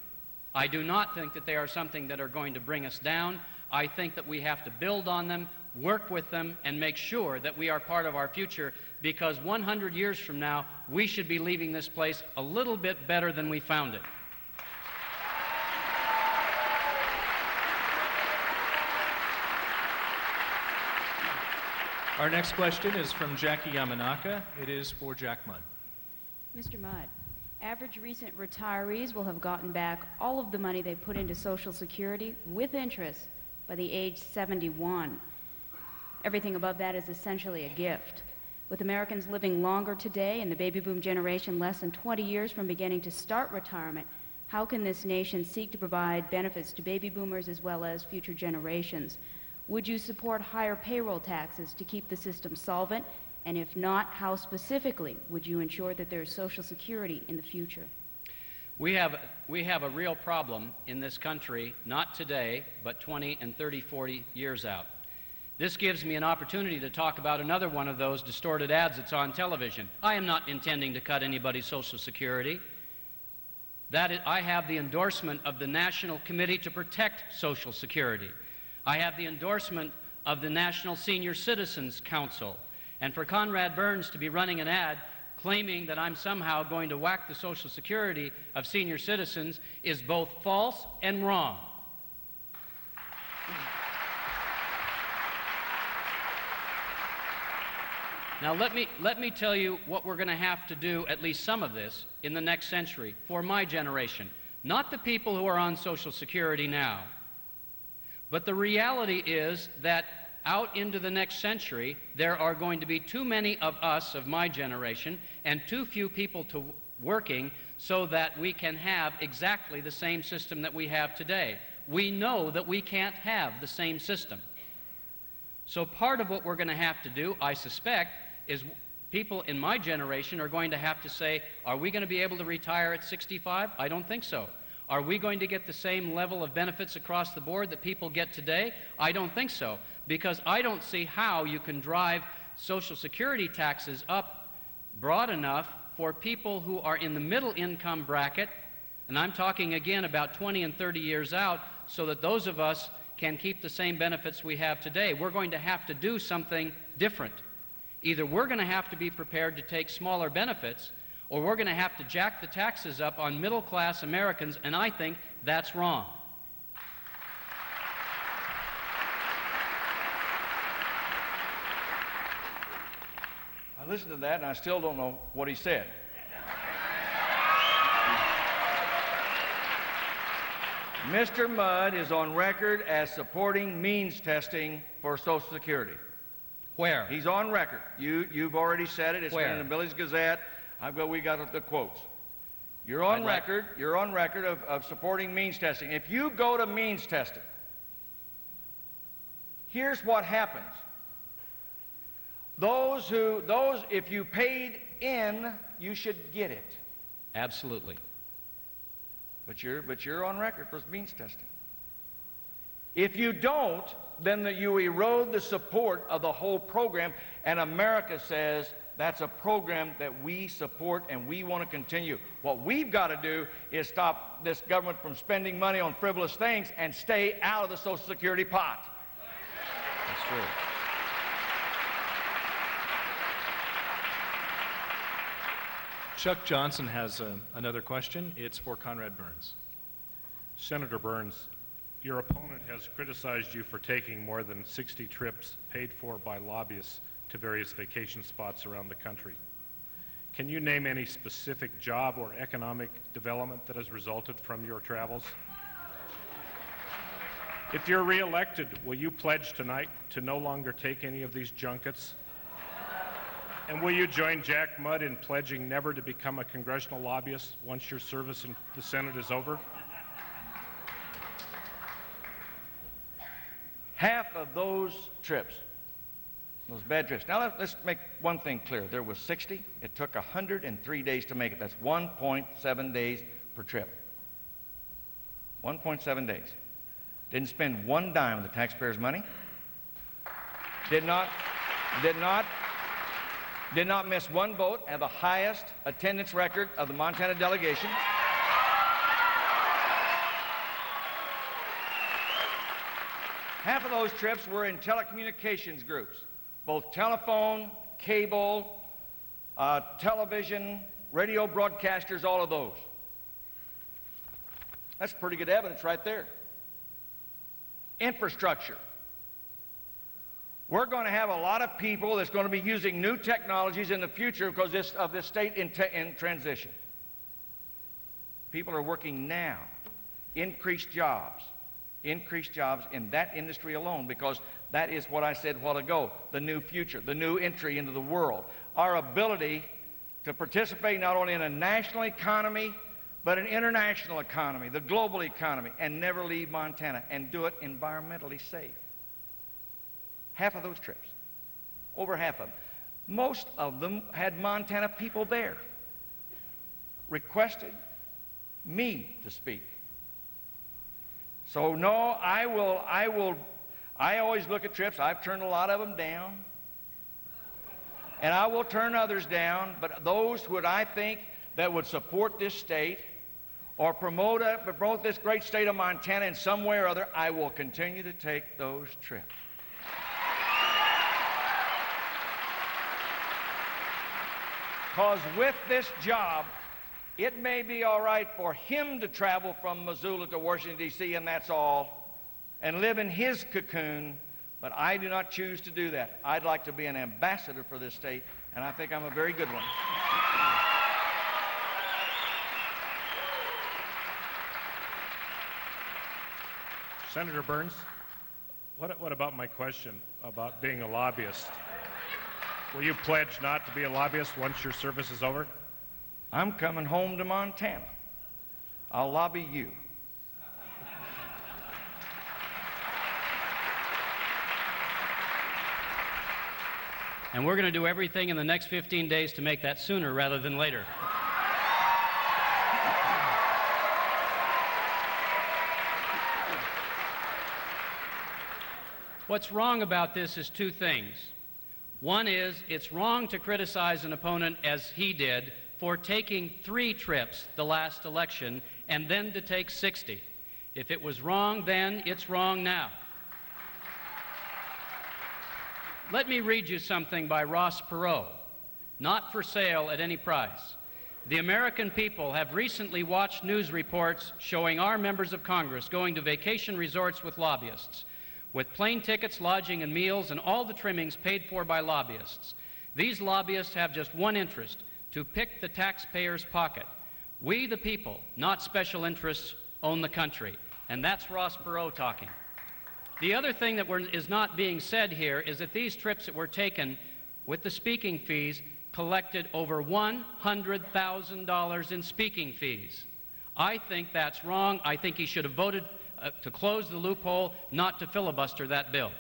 I do not think that they are something that are going to bring us down. I think that we have to build on them, work with them, and make sure that we are part of our future, because 100 years from now, we should be leaving this place a little bit better than we found it. Our next question is from Jackie Yamanaka. It is for Jack Mudd. Mr. Mudd, average recent retirees will have gotten back all of the money they put into Social Security with interest by the age 71. Everything above that is essentially a gift. With Americans living longer today and the baby boom generation less than 20 years from beginning to start retirement, how can this nation seek to provide benefits to baby boomers as well as future generations? Would you support higher payroll taxes to keep the system solvent? And if not, how specifically would you ensure that there is Social Security in the future? We have a real problem in this country, not today, but 20 and 30, 40 years out. This gives me an opportunity to talk about another one of those distorted ads that's on television. I am not intending to cut anybody's Social Security. I have the endorsement of the National Committee to Protect Social Security. I have the endorsement of the National Senior Citizens Council. And for Conrad Burns to be running an ad claiming that I'm somehow going to whack the Social Security of senior citizens is both false and wrong. Now let me tell you what we're going to have to do, at least some of this, in the next century for my generation. Not the people who are on Social Security now, but the reality is that out into the next century, there are going to be too many of us, of my generation, and too few people working so that we can have exactly the same system that we have today. We know that we can't have the same system. So part of what we're going to have to do, I suspect, is people in my generation are going to have to say, are we going to be able to retire at 65? I don't think so. Are we going to get the same level of benefits across the board that people get today? I don't think so, because I don't see how you can drive Social Security taxes up broad enough for people who are in the middle income bracket, and I'm talking again about 20 and 30 years out, so that those of us can keep the same benefits we have today. We're going to have to do something different. Either we're going to have to be prepared to take smaller benefits, or we're going to have to jack the taxes up on middle-class Americans, and I think that's wrong. I listened to that, and I still don't know what he said. Mr. Mudd is on record as supporting means testing for Social Security. Where? He's on record. You've already said it. It's Where? been in the Billings Gazette. We got the quotes. You're on record. You're on record of supporting means testing. If you go to means testing, here's what happens. If you paid in, you should get it. Absolutely. But you're on record for means testing. If you don't, then you erode the support of the whole program, and America says that's a program that we support and we want to continue. What we've got to do is stop this government from spending money on frivolous things and stay out of the Social Security pot. That's true. Chuck Johnson has another question. It's for Conrad Burns. Senator Burns, your opponent has criticized you for taking more than 60 trips paid for by lobbyists to various vacation spots around the country. Can you name any specific job or economic development that has resulted from your travels? If you're reelected, will you pledge tonight to no longer take any of these junkets? And will you join Jack Mudd in pledging never to become a congressional lobbyist once your service in the Senate is over? Half of those trips, those bad trips. Now let's make one thing clear. There was 60. It took 103 days to make it. That's 1.7 days per trip. 1.7 days. Didn't spend one dime of the taxpayers' money. Did not miss one vote. Have the highest attendance record of the Montana delegation. Half of those trips were in telecommunications groups, both telephone, cable, television, radio broadcasters, all of those. That's pretty good evidence right there. Infrastructure. We're going to have a lot of people that's going to be using new technologies in the future because of this state in transition. People are working now. Increased jobs. increase jobs in that industry alone, because that is what I said a while ago, the new future, the new entry into the world. Our ability to participate not only in a national economy, but an international economy, the global economy, and never leave Montana, and do it environmentally safe. Half of those trips, over half of them, most of them had Montana people there, requested me to speak. So no, I always look at trips. I've turned a lot of them down, and I will turn others down, but those who I think that would support this state or promote this great state of Montana in some way or other, I will continue to take those trips. Because with this job, it may be all right for him to travel from Missoula to Washington, D.C., and that's all, and live in his cocoon, but I do not choose to do that. I'd like to be an ambassador for this state, and I think I'm a very good one. Senator Burns, what about my question about being a lobbyist? Will you pledge not to be a lobbyist once your service is over? I'm coming home to Montana. I'll lobby you. And we're going to do everything in the next 15 days to make that sooner rather than later. What's wrong about this is two things. One is it's wrong to criticize an opponent as he did for taking 3 trips the last election and then to take 60. If it was wrong then, it's wrong now. Let me read you something by Ross Perot, not for sale at any price. The American people have recently watched news reports showing our members of Congress going to vacation resorts with lobbyists, with plane tickets, lodging, and meals, and all the trimmings paid for by lobbyists. These lobbyists have just one interest, to pick the taxpayer's pocket. We, the people, not special interests, own the country. And that's Ross Perot talking. The other thing that is not being said here is that these trips that were taken with the speaking fees collected over $100,000 in speaking fees. I think that's wrong. I think he should have voted to close the loophole, not to filibuster that bill.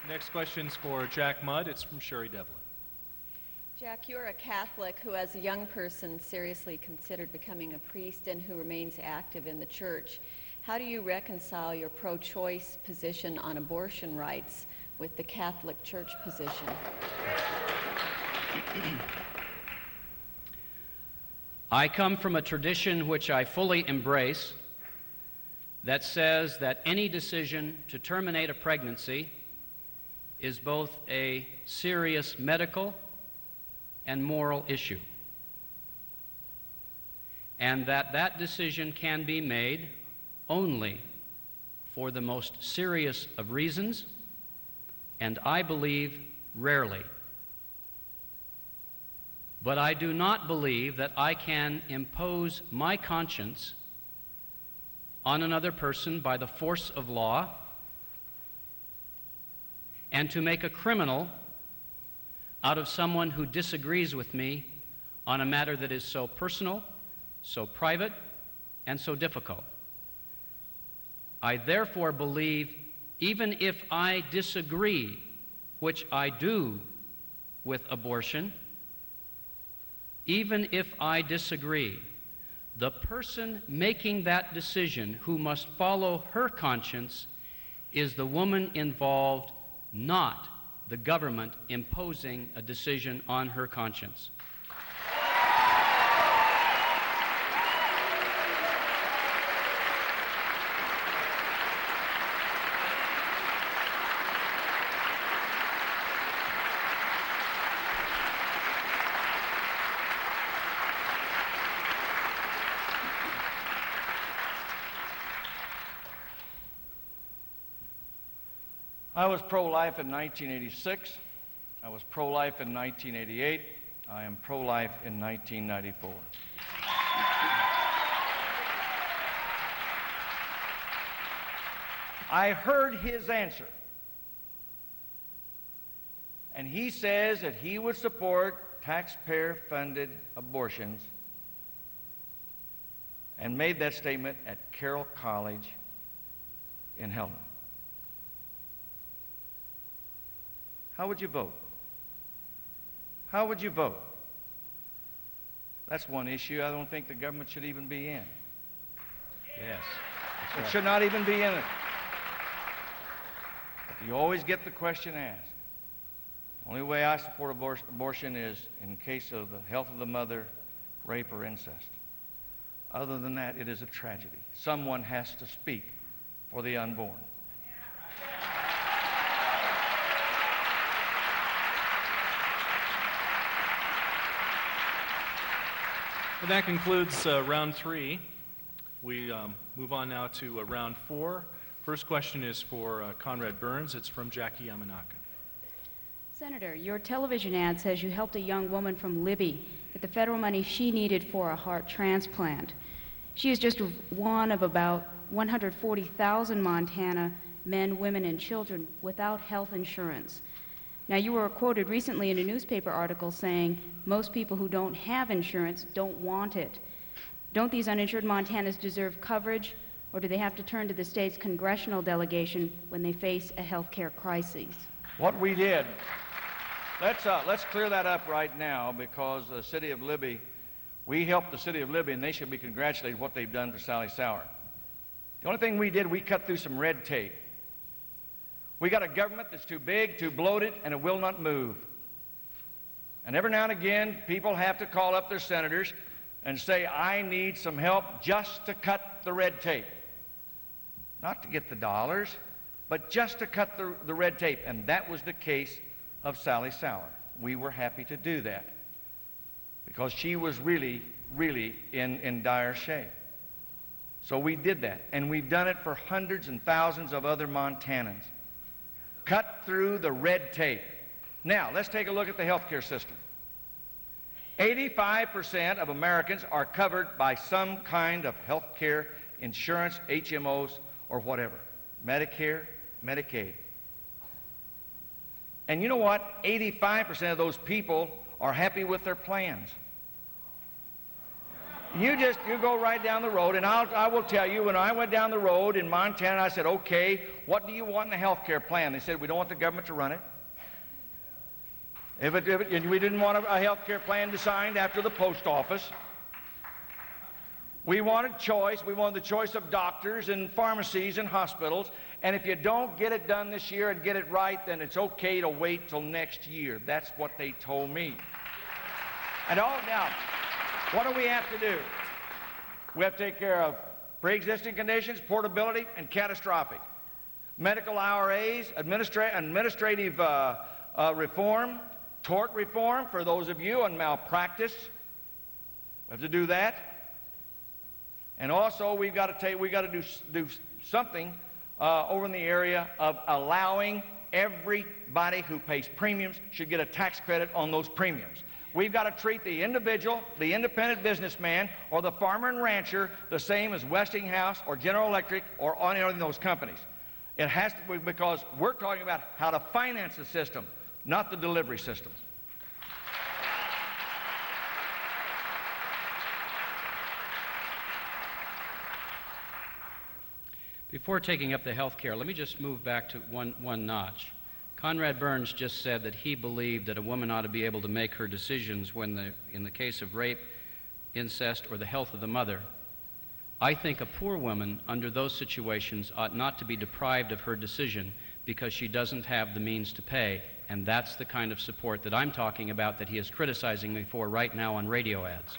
Next question's for Jack Mudd. It's from Sherry Devlin. Jack, you're a Catholic who, as a young person, seriously considered becoming a priest and who remains active in the church. How do you reconcile your pro-choice position on abortion rights with the Catholic Church position? I come from a tradition which I fully embrace that says that any decision to terminate a pregnancy is both a serious medical and moral issue, and that decision can be made only for the most serious of reasons, and I believe rarely. But I do not believe that I can impose my conscience on another person by the force of law and to make a criminal out of someone who disagrees with me on a matter that is so personal, so private, and so difficult. I therefore believe, even if I disagree, which I do, with abortion, even if I disagree, the person making that decision who must follow her conscience is the woman involved, not the government imposing a decision on her conscience. I was pro-life in 1986. I was pro-life in 1988. I am pro-life in 1994. I heard his answer. And he says that he would support taxpayer-funded abortions, and made that statement at Carroll College in Helena. How would you vote? How would you vote? That's one issue I don't think the government should even be in. Yes. It should not even be in it. But you always get the question asked. The only way I support abortion is in case of the health of the mother, rape, or incest. Other than that, it is a tragedy. Someone has to speak for the unborn. And that concludes round 3. We move on now to round 4. First question is for Conrad Burns. It's from Jackie Yamanaka. Senator, your television ad says you helped a young woman from Libby get the federal money she needed for a heart transplant. She is just one of about 140,000 Montana men, women, and children without health insurance. Now, you were quoted recently in a newspaper article saying most people who don't have insurance don't want it. Don't these uninsured Montanans deserve coverage, or do they have to turn to the state's congressional delegation when they face a health care crisis? What we did, let's clear that up right now, because the city of Libby, we helped the city of Libby, and they should be congratulated for what they've done for Sally Sauer. The only thing we did, we cut through some red tape. We got a government that's too big, too bloated, and it will not move. And every now and again, people have to call up their senators and say, I need some help just to cut the red tape. Not to get the dollars, but just to cut the red tape. And that was the case of Sally Sauer. We were happy to do that because she was really, really in dire shape. So we did that, and we've done it for hundreds and thousands of other Montanans. Cut through the red tape. Now, let's take a look at the health care system. 85% of Americans are covered by some kind of health care insurance, HMOs, or whatever. Medicare, Medicaid. And you know what? 85% of those people are happy with their plans. You go right down the road, and I will tell you, when I went down the road in Montana, I said, okay, what do you want in a health care plan? They said, we don't want the government to run it. And we didn't want a health care plan designed after the post office. We wanted choice. We wanted the choice of doctors and pharmacies and hospitals. And if you don't get it done this year and get it right, then it's okay to wait till next year. That's what they told me. And now, what do we have to do? We have to take care of pre-existing conditions, portability, and catastrophic. Medical IRAs, administrative reform, tort reform for those of you on malpractice. We have to do that. And also, we've got to do something over in the area of allowing everybody who pays premiums should get a tax credit on those premiums. We've got to treat the individual, the independent businessman, or the farmer and rancher the same as Westinghouse or General Electric or any of those companies. It has to be, because we're talking about how to finance the system, not the delivery system. Before taking up the health care, let me just move back to one notch. Conrad Burns just said that he believed that a woman ought to be able to make her decisions in the case of rape, incest, or the health of the mother. I think a poor woman under those situations ought not to be deprived of her decision because she doesn't have the means to pay, and that's the kind of support that I'm talking about that he is criticizing me for right now on radio ads.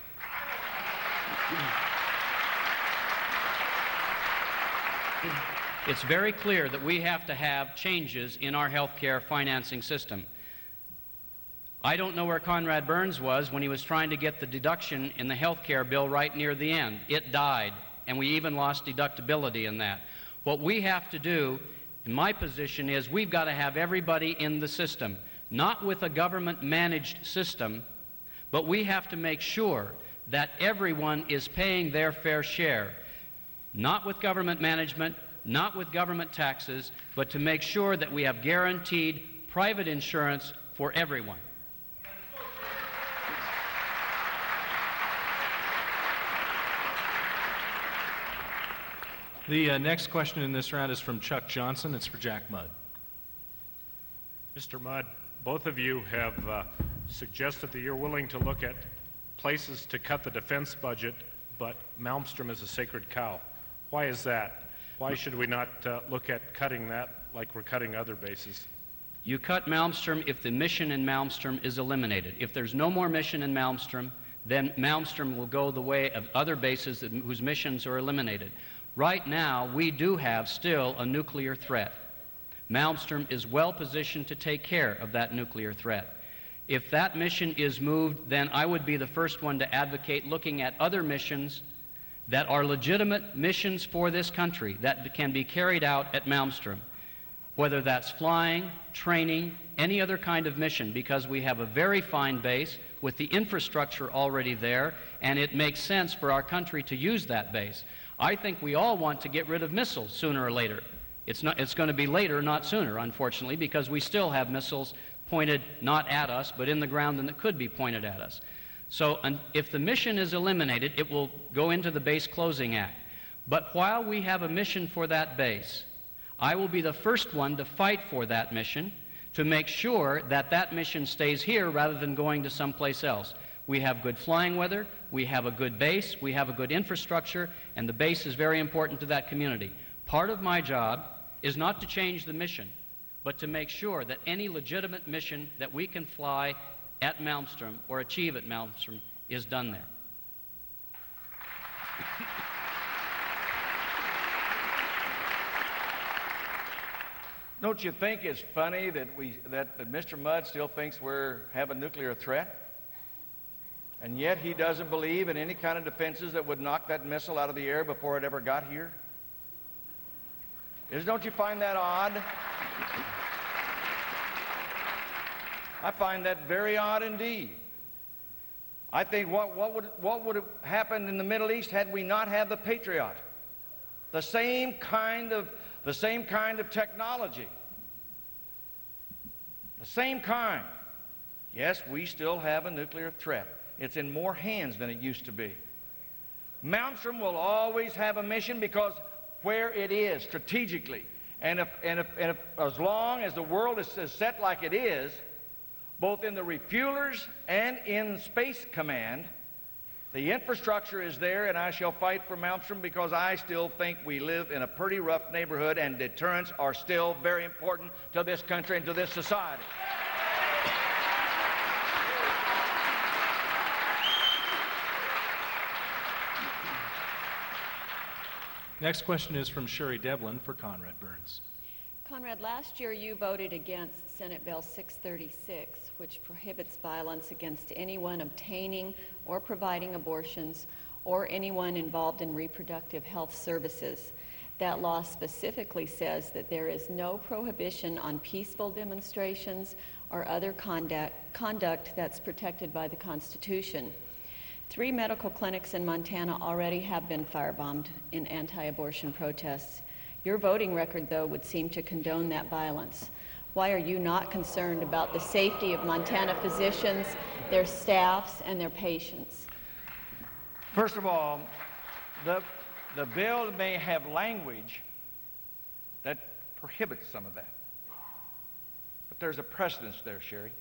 It's very clear that we have to have changes in our health care financing system. I don't know where Conrad Burns was when he was trying to get the deduction in the health care bill right near the end. It died, and we even lost deductibility in that. What we have to do, in my position, is we've got to have everybody in the system, not with a government-managed system, but we have to make sure that everyone is paying their fair share, not with government management, not with government taxes, but to make sure that we have guaranteed private insurance for everyone. The next question in this round is from Chuck Johnson. It's for Jack Mudd. Mr. Mudd, both of you have suggested that you're willing to look at places to cut the defense budget, but Malmstrom is a sacred cow. Why is that? Why should we not look at cutting that like we're cutting other bases? You cut Malmstrom if the mission in Malmstrom is eliminated. If there's no more mission in Malmstrom, then Malmstrom will go the way of other bases whose missions are eliminated. Right now, we do have still a nuclear threat. Malmstrom is well positioned to take care of that nuclear threat. If that mission is moved, then I would be the first one to advocate looking at other missions that are legitimate missions for this country that can be carried out at Malmstrom, whether that's flying, training, any other kind of mission, because we have a very fine base with the infrastructure already there, and it makes sense for our country to use that base. I think we all want to get rid of missiles sooner or later. It's going to be later, not sooner, unfortunately, because we still have missiles pointed not at us, but in the ground and that could be pointed at us. So if the mission is eliminated, it will go into the Base Closing Act. But while we have a mission for that base, I will be the first one to fight for that mission, to make sure that that mission stays here rather than going to someplace else. We have good flying weather, we have a good base, we have a good infrastructure, and the base is very important to that community. Part of my job is not to change the mission, but to make sure that any legitimate mission that we can fly at Malmstrom or achieve at Malmstrom is done there. Don't you think it's funny that that Mr. Mudd still thinks we have a nuclear threat? And yet he doesn't believe in any kind of defenses that would knock that missile out of the air before it ever got here? Don't you find that odd? I find that very odd indeed. I think what would have happened in the Middle East had we not had the Patriot? The same kind of technology. The same kind. Yes, we still have a nuclear threat. It's in more hands than it used to be. Malmstrom will always have a mission because where it is strategically, and if as long as the world is set like it is, both in the refuelers and in Space Command, the infrastructure is there, and I shall fight for Malmstrom because I still think we live in a pretty rough neighborhood, and deterrents are still very important to this country and to this society. Next question is from Sherry Devlin for Conrad Burns. Conrad, last year you voted against Senate Bill 636, which prohibits violence against anyone obtaining or providing abortions or anyone involved in reproductive health services. That law specifically says that there is no prohibition on peaceful demonstrations or other conduct that's protected by the Constitution. 3 medical clinics in Montana already have been firebombed in anti-abortion protests. Your voting record, though, would seem to condone that violence. Why are you not concerned about the safety of Montana physicians, their staffs, and their patients? First of all, the bill may have language that prohibits some of that. But there's a precedence there, Sherry.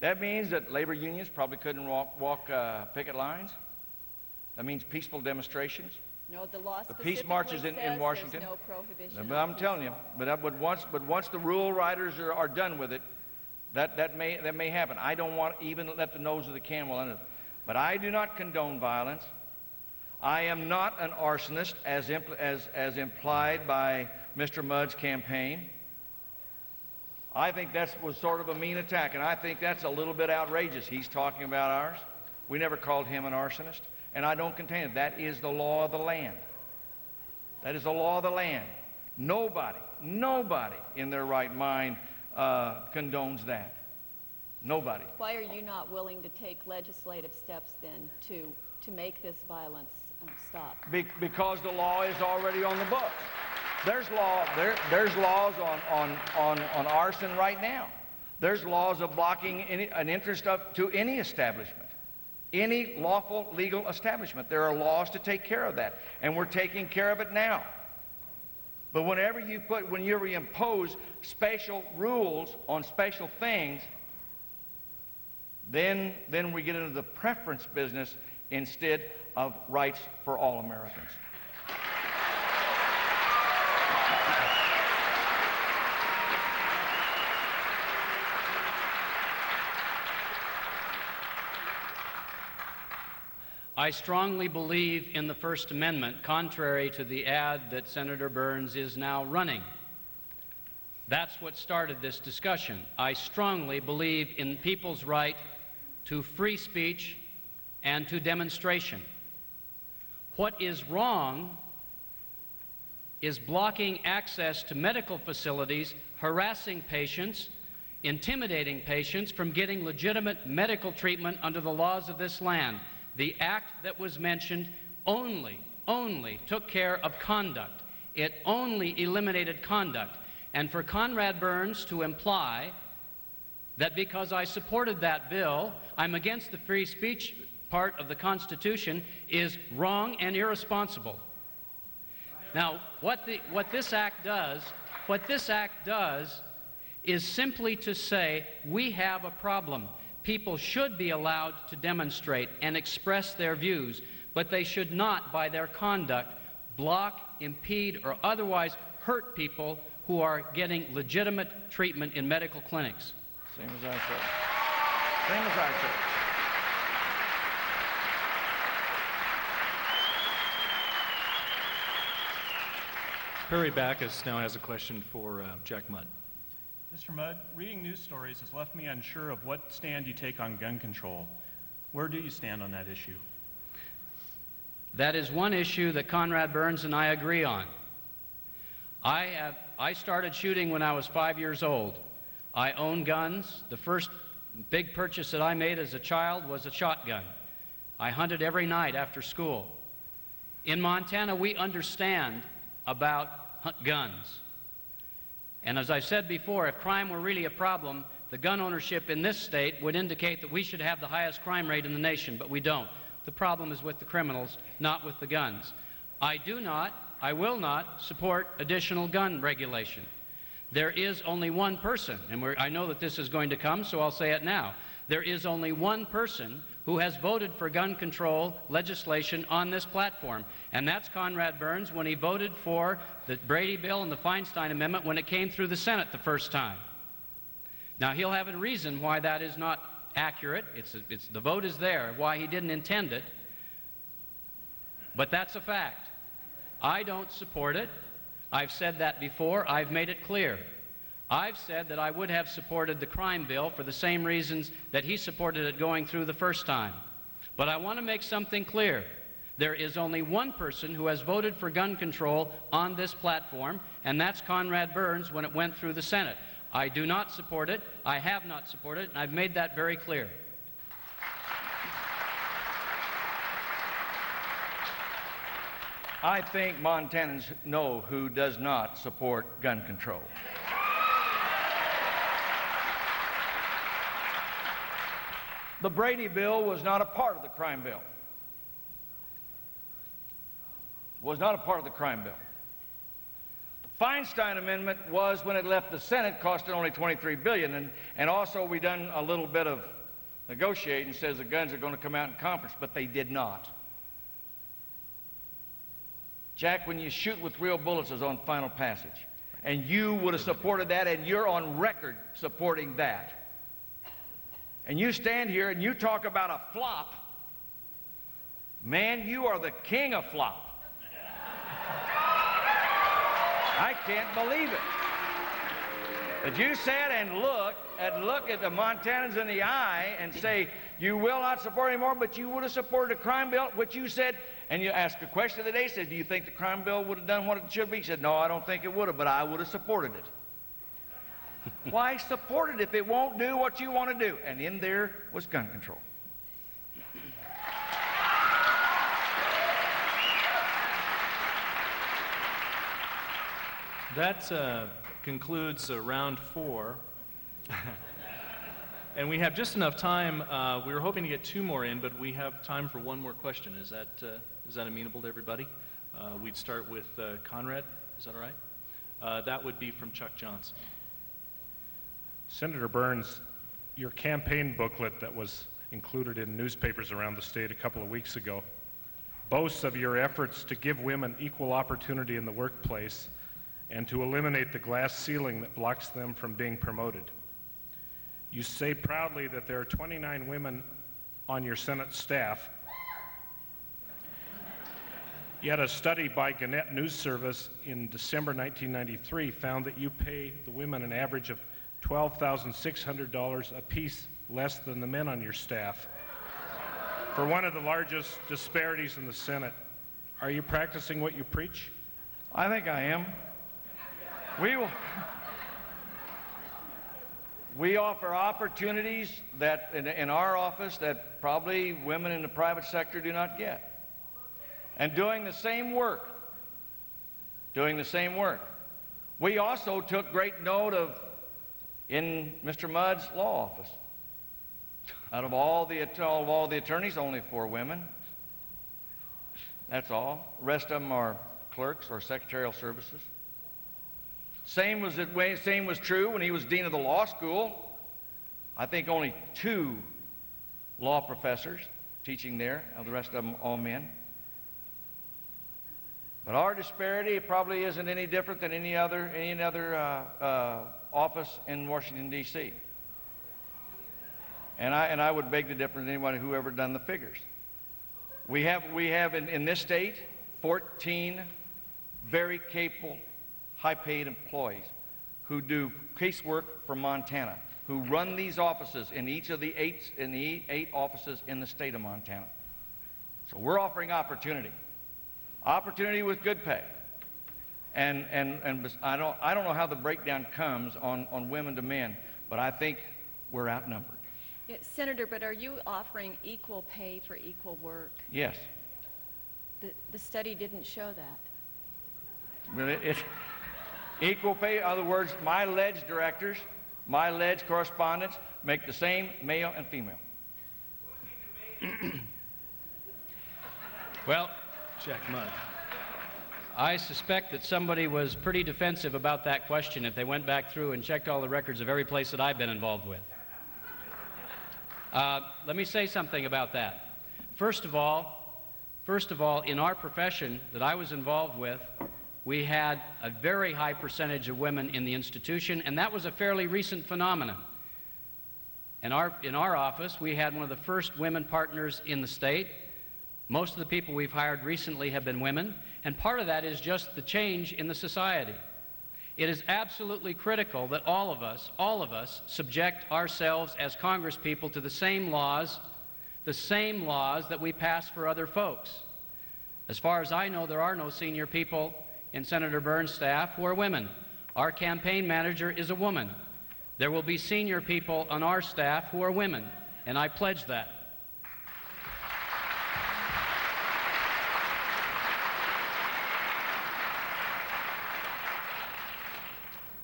That means that labor unions probably couldn't walk picket lines. That means peaceful demonstrations. No, the law The specifically peace marches in says Washington. there's no prohibition. But I'm telling you, but once the rule writers are done with it, that may happen. I don't want to even let the nose of the camel under it. But I do not condone violence. I am not an arsonist as implied by Mr. Mudd's campaign. I think that was sort of a mean attack, and I think that's a little bit outrageous. He's talking about ours. We never called him an arsonist, and I don't contain it. That is the law of the land. That is the law of the land. Nobody in their right mind condones that. Nobody. Why are you not willing to take legislative steps then to make this violence stop? Because the law is already on the books. There's laws on arson right now. There's laws of blocking an interest to any establishment, any lawful legal establishment. There are laws to take care of that, and we're taking care of it now. But when you impose special rules on special things, then we get into the preference business instead of rights for all Americans. I strongly believe in the First Amendment, contrary to the ad that Senator Burns is now running. That's what started this discussion. I strongly believe in people's right to free speech and to demonstration. What is wrong is blocking access to medical facilities, harassing patients, intimidating patients from getting legitimate medical treatment under the laws of this land. The act that was mentioned only took care of conduct. It only eliminated conduct. And for Conrad Burns to imply that because I supported that bill, I'm against the free speech part of the Constitution is wrong and irresponsible. Now, what this act does is simply to say we have a problem. People should be allowed to demonstrate and express their views, but they should not, by their conduct, block, impede, or otherwise hurt people who are getting legitimate treatment in medical clinics. Same as I said. Same as I said. Perry Backus now has a question for Jack Mudd. Mr. Mudd, reading news stories has left me unsure of what stand you take on gun control. Where do you stand on that issue? That is one issue that Conrad Burns and I agree on. I started shooting when I was 5 years old. I own guns. The first big purchase that I made as a child was a shotgun. I hunted every night after school. In Montana, we understand about guns. And as I said before, if crime were really a problem, the gun ownership in this state would indicate that we should have the highest crime rate in the nation, but we don't. The problem is with the criminals, not with the guns. I will not support additional gun regulation. There is only one person, and I know that this is going to come, so I'll say it now. There is only one person who has voted for gun control legislation on this platform, and that's Conrad Burns when he voted for the Brady bill and the Feinstein Amendment when it came through the Senate the first time. Now, he'll have a reason why that is not accurate. The vote is there, why he didn't intend it, but that's a fact. I don't support it. I've said that before. I've made it clear. I've said that I would have supported the crime bill for the same reasons that he supported it going through the first time. But I want to make something clear. There is only one person who has voted for gun control on this platform, and that's Conrad Burns when it went through the Senate. I do not support it. I have not supported it, and I've made that very clear. I think Montanans know who does not support gun control. The Brady bill was not a part of the crime bill. Was not a part of the crime bill. The Feinstein Amendment was, when it left the Senate, costed only $23 billion, and also we done a little bit of negotiating, says the guns are going to come out in conference, but they did not. Jack, when you shoot with real bullets is on final passage, and you would have supported that, and you're on record supporting that. And you stand here and you talk about a flop. Man, you are the king of flop. I can't believe it. That you sat and look at the Montanans in the eye and say, you will not support anymore, but you would have supported a crime bill, which you said, and you asked a question today, said, do you think the crime bill would have done what it should be? He said, no, I don't think it would have, but I would have supported it. Why support it if it won't do what you want to do? And in there was gun control. That concludes round 4. And we have just enough time. We were hoping to get 2 more in, but we have time for 1 more question. Is that amenable to everybody? We'd start with Conrad. Is that all right? That would be from Chuck Johnson. Senator Burns, your campaign booklet that was included in newspapers around the state a couple of weeks ago boasts of your efforts to give women equal opportunity in the workplace and to eliminate the glass ceiling that blocks them from being promoted. You say proudly that there are 29 women on your Senate staff, yet a study by Gannett News Service in December 1993 found that you pay the women an average of $12,600 apiece less than the men on your staff. For one of the largest disparities in the Senate, are you practicing what you preach? I think I am. We offer opportunities that in our office that probably women in the private sector do not get. And doing the same work. We also took great note of, in Mr. Mudd's law office, out of all the attorneys, only 4 women. That's all. The rest of them are clerks or secretarial services. Same was true when he was dean of the law school. I think only 2 law professors teaching there, the rest of them all men. But our disparity probably isn't any different than any other office in Washington, D.C. And I would beg to differ than anybody who ever done the figures. We have in this state 14 very capable, high-paid employees who do casework for Montana, who run these offices in each of the 8 offices in the state of Montana. So we're offering opportunity with good pay. And I don't know how the breakdown comes on women to men, but I think we're outnumbered. Yeah, Senator, but are you offering equal pay for equal work? Yes. The study didn't show that. But it's equal pay. In other words, my ledge directors, my ledge correspondents make the same male and female. Well, Jack Mudd, I suspect that somebody was pretty defensive about that question if they went back through and checked all the records of every place that I've been involved with. Let me say something about that. First of all, in our profession that I was involved with, we had a very high percentage of women in the institution, and that was a fairly recent phenomenon. In our office, we had one of the first women partners in the state. Most of the people we've hired recently have been women, and part of that is just the change in the society. It is absolutely critical that all of us subject ourselves as congresspeople to the same laws that we pass for other folks. As far as I know, there are no senior people in Senator Burns' staff who are women. Our campaign manager is a woman. There will be senior people on our staff who are women, and I pledge that.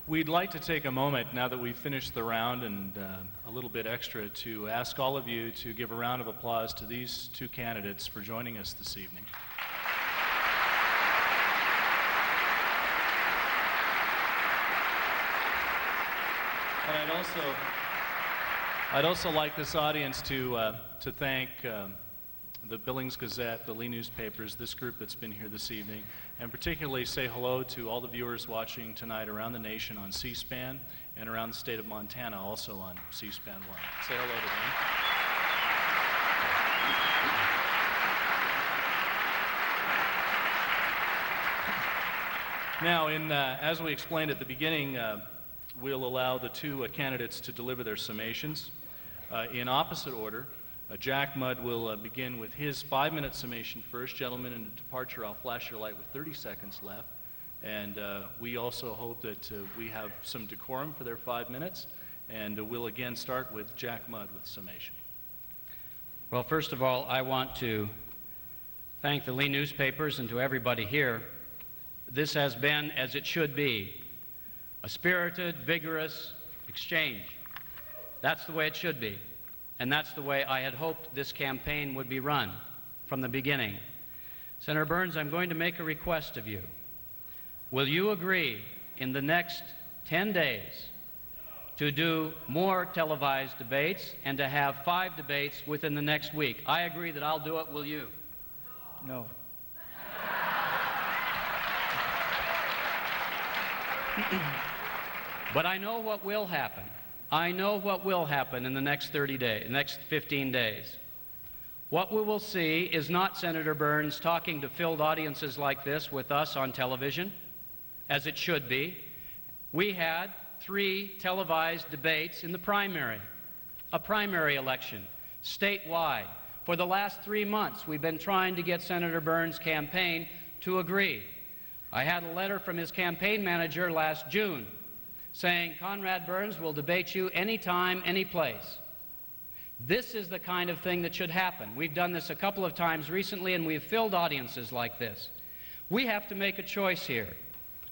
We'd like to take a moment, now that we've finished the round and a little bit extra, to ask all of you to give a round of applause to these 2 candidates for joining us this evening. And I'd also like this audience to thank the Billings Gazette, the Lee newspapers, this group that's been here this evening, and particularly say hello to all the viewers watching tonight around the nation on C-SPAN and around the state of Montana also on C-SPAN 1. Say hello to them. Now, as we explained at the beginning, we'll allow the 2 candidates to deliver their summations in opposite order. Jack Mudd will begin with his 5-minute summation first. Gentlemen, in departure, I'll flash your light with 30 seconds left. And we also hope that we have some decorum for their 5 minutes, and we'll again start with Jack Mudd with summation. Well, first of all, I want to thank the Lee newspapers and to everybody here. This has been, as it should be, a spirited, vigorous exchange. That's the way it should be. And that's the way I had hoped this campaign would be run from the beginning. Senator Burns, I'm going to make a request of you. Will you agree in the next 10 days to do more televised debates and to have 5 debates within the next week? I agree that I'll do it. Will you? No. But I know what will happen. I know what will happen in the next 30 days, next 15 days. What we will see is not Senator Burns talking to filled audiences like this with us on television, as it should be. We had 3 televised debates in the primary, a primary election, statewide. For the last 3 months, we've been trying to get Senator Burns' campaign to agree. I had a letter from his campaign manager last June saying, Conrad Burns will debate you anytime, any place. This is the kind of thing that should happen. We've done this a couple of times recently, and we've filled audiences like this. We have to make a choice here.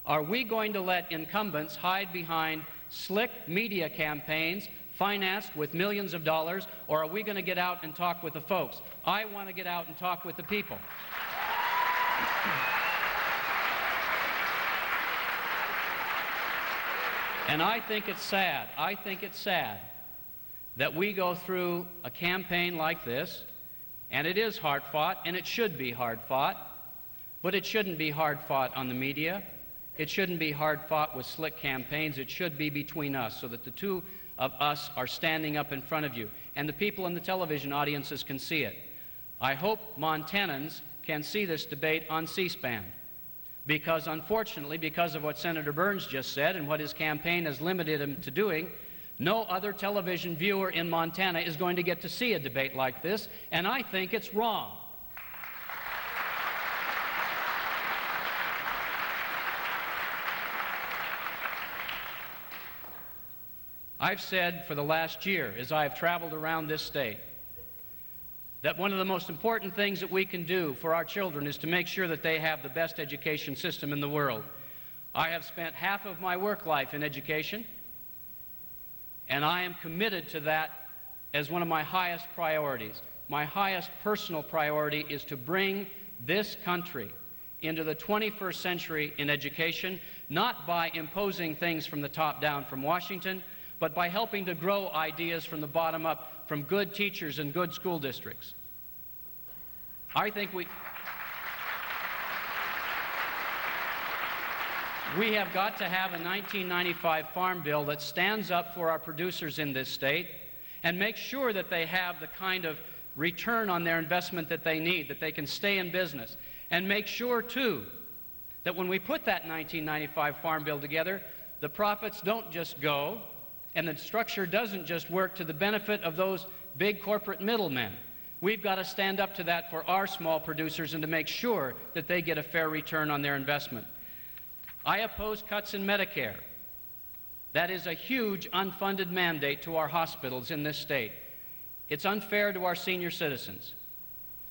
Are we going to let incumbents hide behind slick media campaigns financed with millions of dollars, or are we going to get out and talk with the folks? I want to get out and talk with the people. And I think it's sad that we go through a campaign like this, and it is hard-fought, and it should be hard-fought, but it shouldn't be hard-fought on the media. It shouldn't be hard-fought with slick campaigns. It should be between us, so that the two of us are standing up in front of you, and the people in the television audiences can see it. I hope Montanans can see this debate on C-SPAN, because unfortunately, because of what Senator Burns just said and what his campaign has limited him to doing, no other television viewer in Montana is going to get to see a debate like this, and I think it's wrong. I've said for the last year, as I've traveled around this state, that one of the most important things that we can do for our children is to make sure that they have the best education system in the world. I have spent half of my work life in education, and I am committed to that as one of my highest priorities. My highest personal priority is to bring this country into the 21st century in education, not by imposing things from the top down from Washington, but by helping to grow ideas from the bottom up from good teachers and good school districts. I think we have got to have a 1995 Farm Bill that stands up for our producers in this state and makes sure that they have the kind of return on their investment that they need, that they can stay in business, and make sure, too, that when we put that 1995 Farm Bill together, the profits don't just go, and the structure doesn't just work to the benefit of those big corporate middlemen. We've got to stand up to that for our small producers and to make sure that they get a fair return on their investment. I oppose cuts in Medicare. That is a huge unfunded mandate to our hospitals in this state. It's unfair to our senior citizens.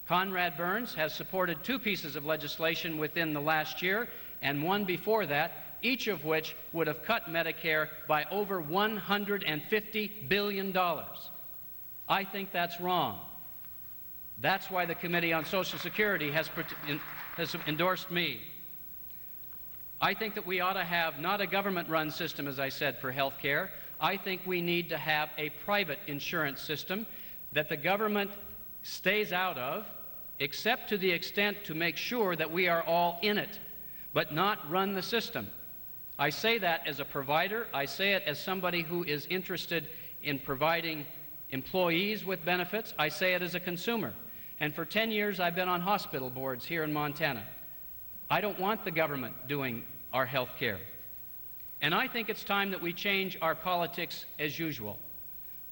Conrad Burns has supported 2 pieces of legislation within the last year and one before that, each of which would have cut Medicare by over $150 billion. I think that's wrong. That's why the Committee on Social Security has endorsed me. I think that we ought to have not a government-run system, as I said, for health care. I think we need to have a private insurance system that the government stays out of, except to the extent to make sure that we are all in it, but not run the system. I say that as a provider. I say it as somebody who is interested in providing employees with benefits. I say it as a consumer. And for 10 years, I've been on hospital boards here in Montana. I don't want the government doing our health care. And I think it's time that we change our politics as usual.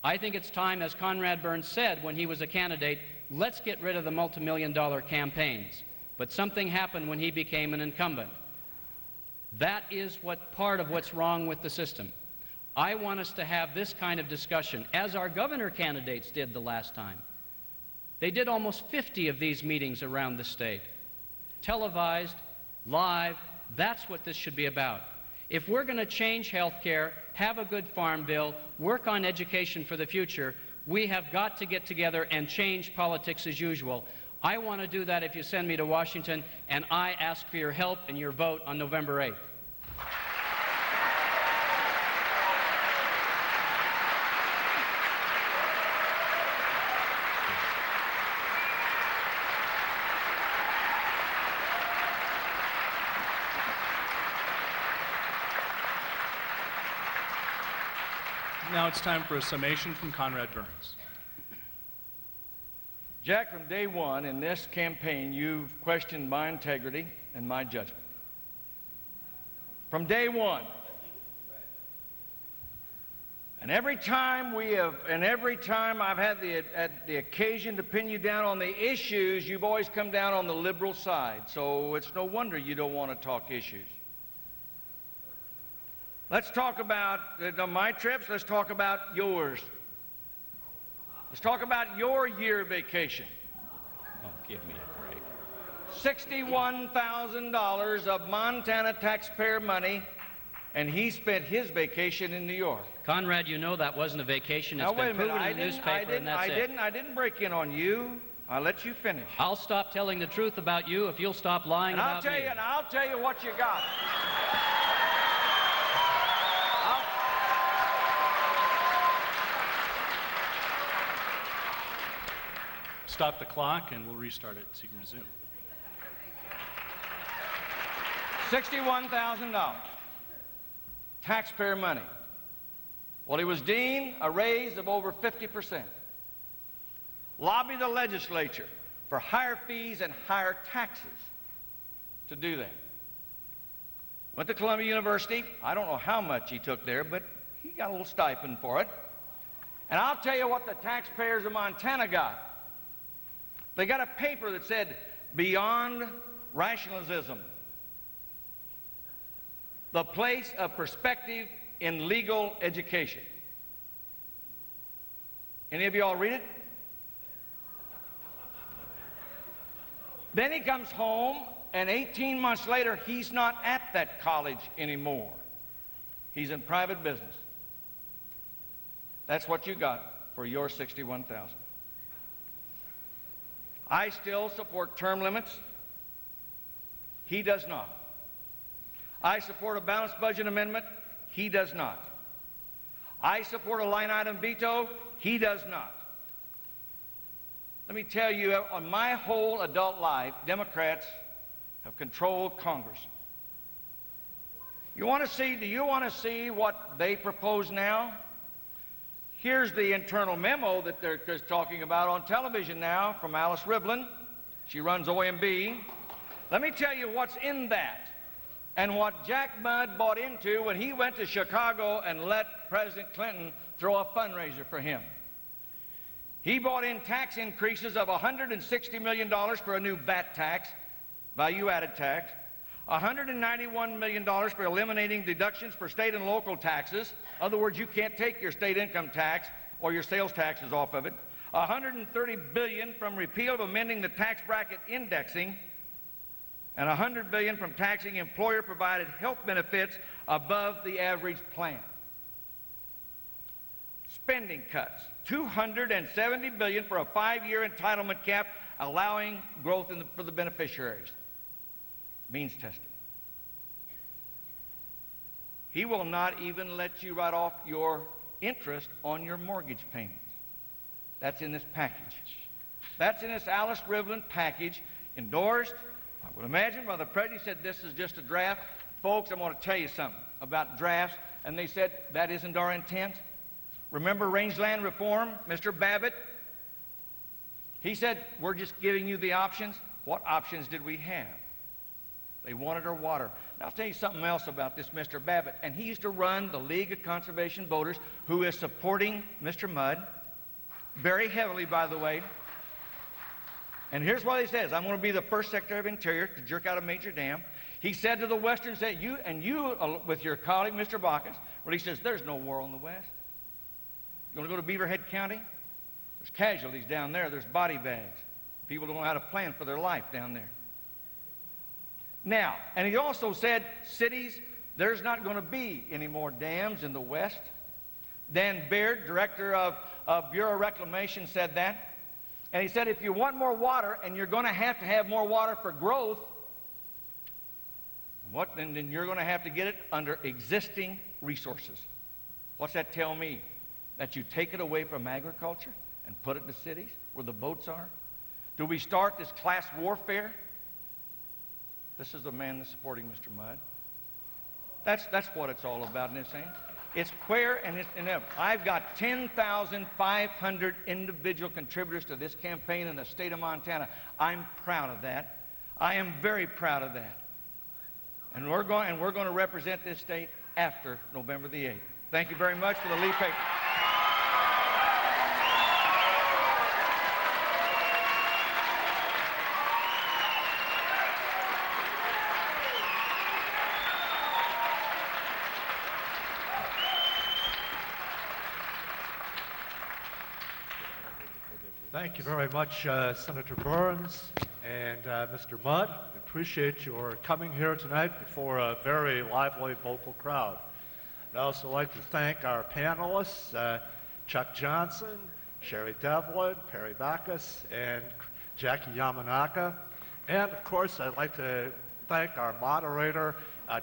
I think it's time, as Conrad Burns said when he was a candidate, let's get rid of the multi-million-dollar campaigns. But something happened when he became an incumbent. That is what part of what's wrong with the system. I want us to have this kind of discussion, as our governor candidates did the last time. They did almost 50 of these meetings around the state. Televised, live, that's what this should be about. If we're going to change health care, have a good farm bill, work on education for the future, we have got to get together and change politics as usual. I want to do that if you send me to Washington, and I ask for your help and your vote on November 8th. Now it's time for a summation from Conrad Burns. Jack, from day one in this campaign, you've questioned my integrity and my judgment. From day one. And every time I've had the occasion to pin you down on the issues, you've always come down on the liberal side. So it's no wonder you don't want to talk issues. Let's talk about, on my trips, let's talk about yours. Let's talk about your year vacation. Oh, give me a break. $61,000 of Montana taxpayer money, and he spent his vacation in New York. Conrad, you know that wasn't a vacation. It's Now, wait been a minute. proven in the newspaper, and that's it. I didn't break in on you. I'll let you finish. I'll stop telling the truth about you if you'll stop lying about me. I'll tell you what you got. Stop the clock and we'll restart it so you can resume. $61,000. Taxpayer money. While he was dean, a raise of over 50%. Lobbied the legislature for higher fees and higher taxes to do that. Went to Columbia University. I don't know how much he took there, but he got a little stipend for it. And I'll tell you what the taxpayers of Montana got. They got a paper that said, Beyond Rationalism, the place of perspective in legal education. Any of you all read it? Then he comes home, and 18 months later, he's not at that college anymore. He's in private business. That's what you got for your $61,000. I still support term limits. He does not. I support a balanced budget amendment. He does not. I support a line item veto. He does not. Let me tell you, on my whole adult life, Democrats have controlled Congress. Do you want to see what they propose now? Here's the internal memo that they're talking about on television now from Alice Rivlin. She runs OMB. Let me tell you what's in that and what Jack Mudd bought into when he went to Chicago and let President Clinton throw a fundraiser for him. He bought in tax increases of $160 million for a new VAT tax, value-added tax, $191 million for eliminating deductions for state and local taxes. In other words, you can't take your state income tax or your sales taxes off of it. $130 billion from repeal of amending the tax bracket indexing, and $100 billion from taxing employer-provided health benefits above the average plan. Spending cuts, $270 billion for a 5-year entitlement cap, allowing growth for the beneficiaries. Means testing. He will not even let you write off your interest on your mortgage payments. That's in this package. That's in this Alice Rivlin package, endorsed, I would imagine, by the President. He said this is just a draft. Folks, I'm going to tell you something about drafts, and they said that isn't our intent. Remember rangeland reform, Mr. Babbitt? He said, we're just giving you the options. What options did we have? They wanted our water. Now, I'll tell you something else about this Mr. Babbitt. And he used to run the League of Conservation Voters, who is supporting Mr. Mudd, very heavily, by the way. And here's what he says. I'm going to be the first Secretary of Interior to jerk out a major dam. He said to the Western States, with your colleague, Mr. Baucus, where he says, there's no war on the West. You want to go to Beaverhead County? There's casualties down there. There's body bags. People don't know how to plan for their life down there. Now, and he also said, cities, there's not going to be any more dams in the West. Dan Bair, director of Bureau of Reclamation, said that. And he said, if you want more water, and you're going to have more water for growth, then you're going to have to get it under existing resources. What's that tell me? That you take it away from agriculture and put it in the cities where the boats are? Do we start this class warfare? This is the man that's supporting Mr. Mudd. That's what it's all about in this thing. It's where and it's inevitable. I've got 10,500 individual contributors to this campaign in the state of Montana. I'm proud of that. I am very proud of that. And we're going to represent this state after November the 8th. Thank you very much for the lead paper. Thank you very much, Senator Burns and Mr. Mudd. We appreciate your coming here tonight before a very lively vocal crowd. I'd also like to thank our panelists, Chuck Johnson, Sherry Devlin, Perry Backus, and Jackie Yamanaka. And, of course, I'd like to thank our moderator,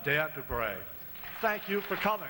Dan Dubray. Thank you for coming.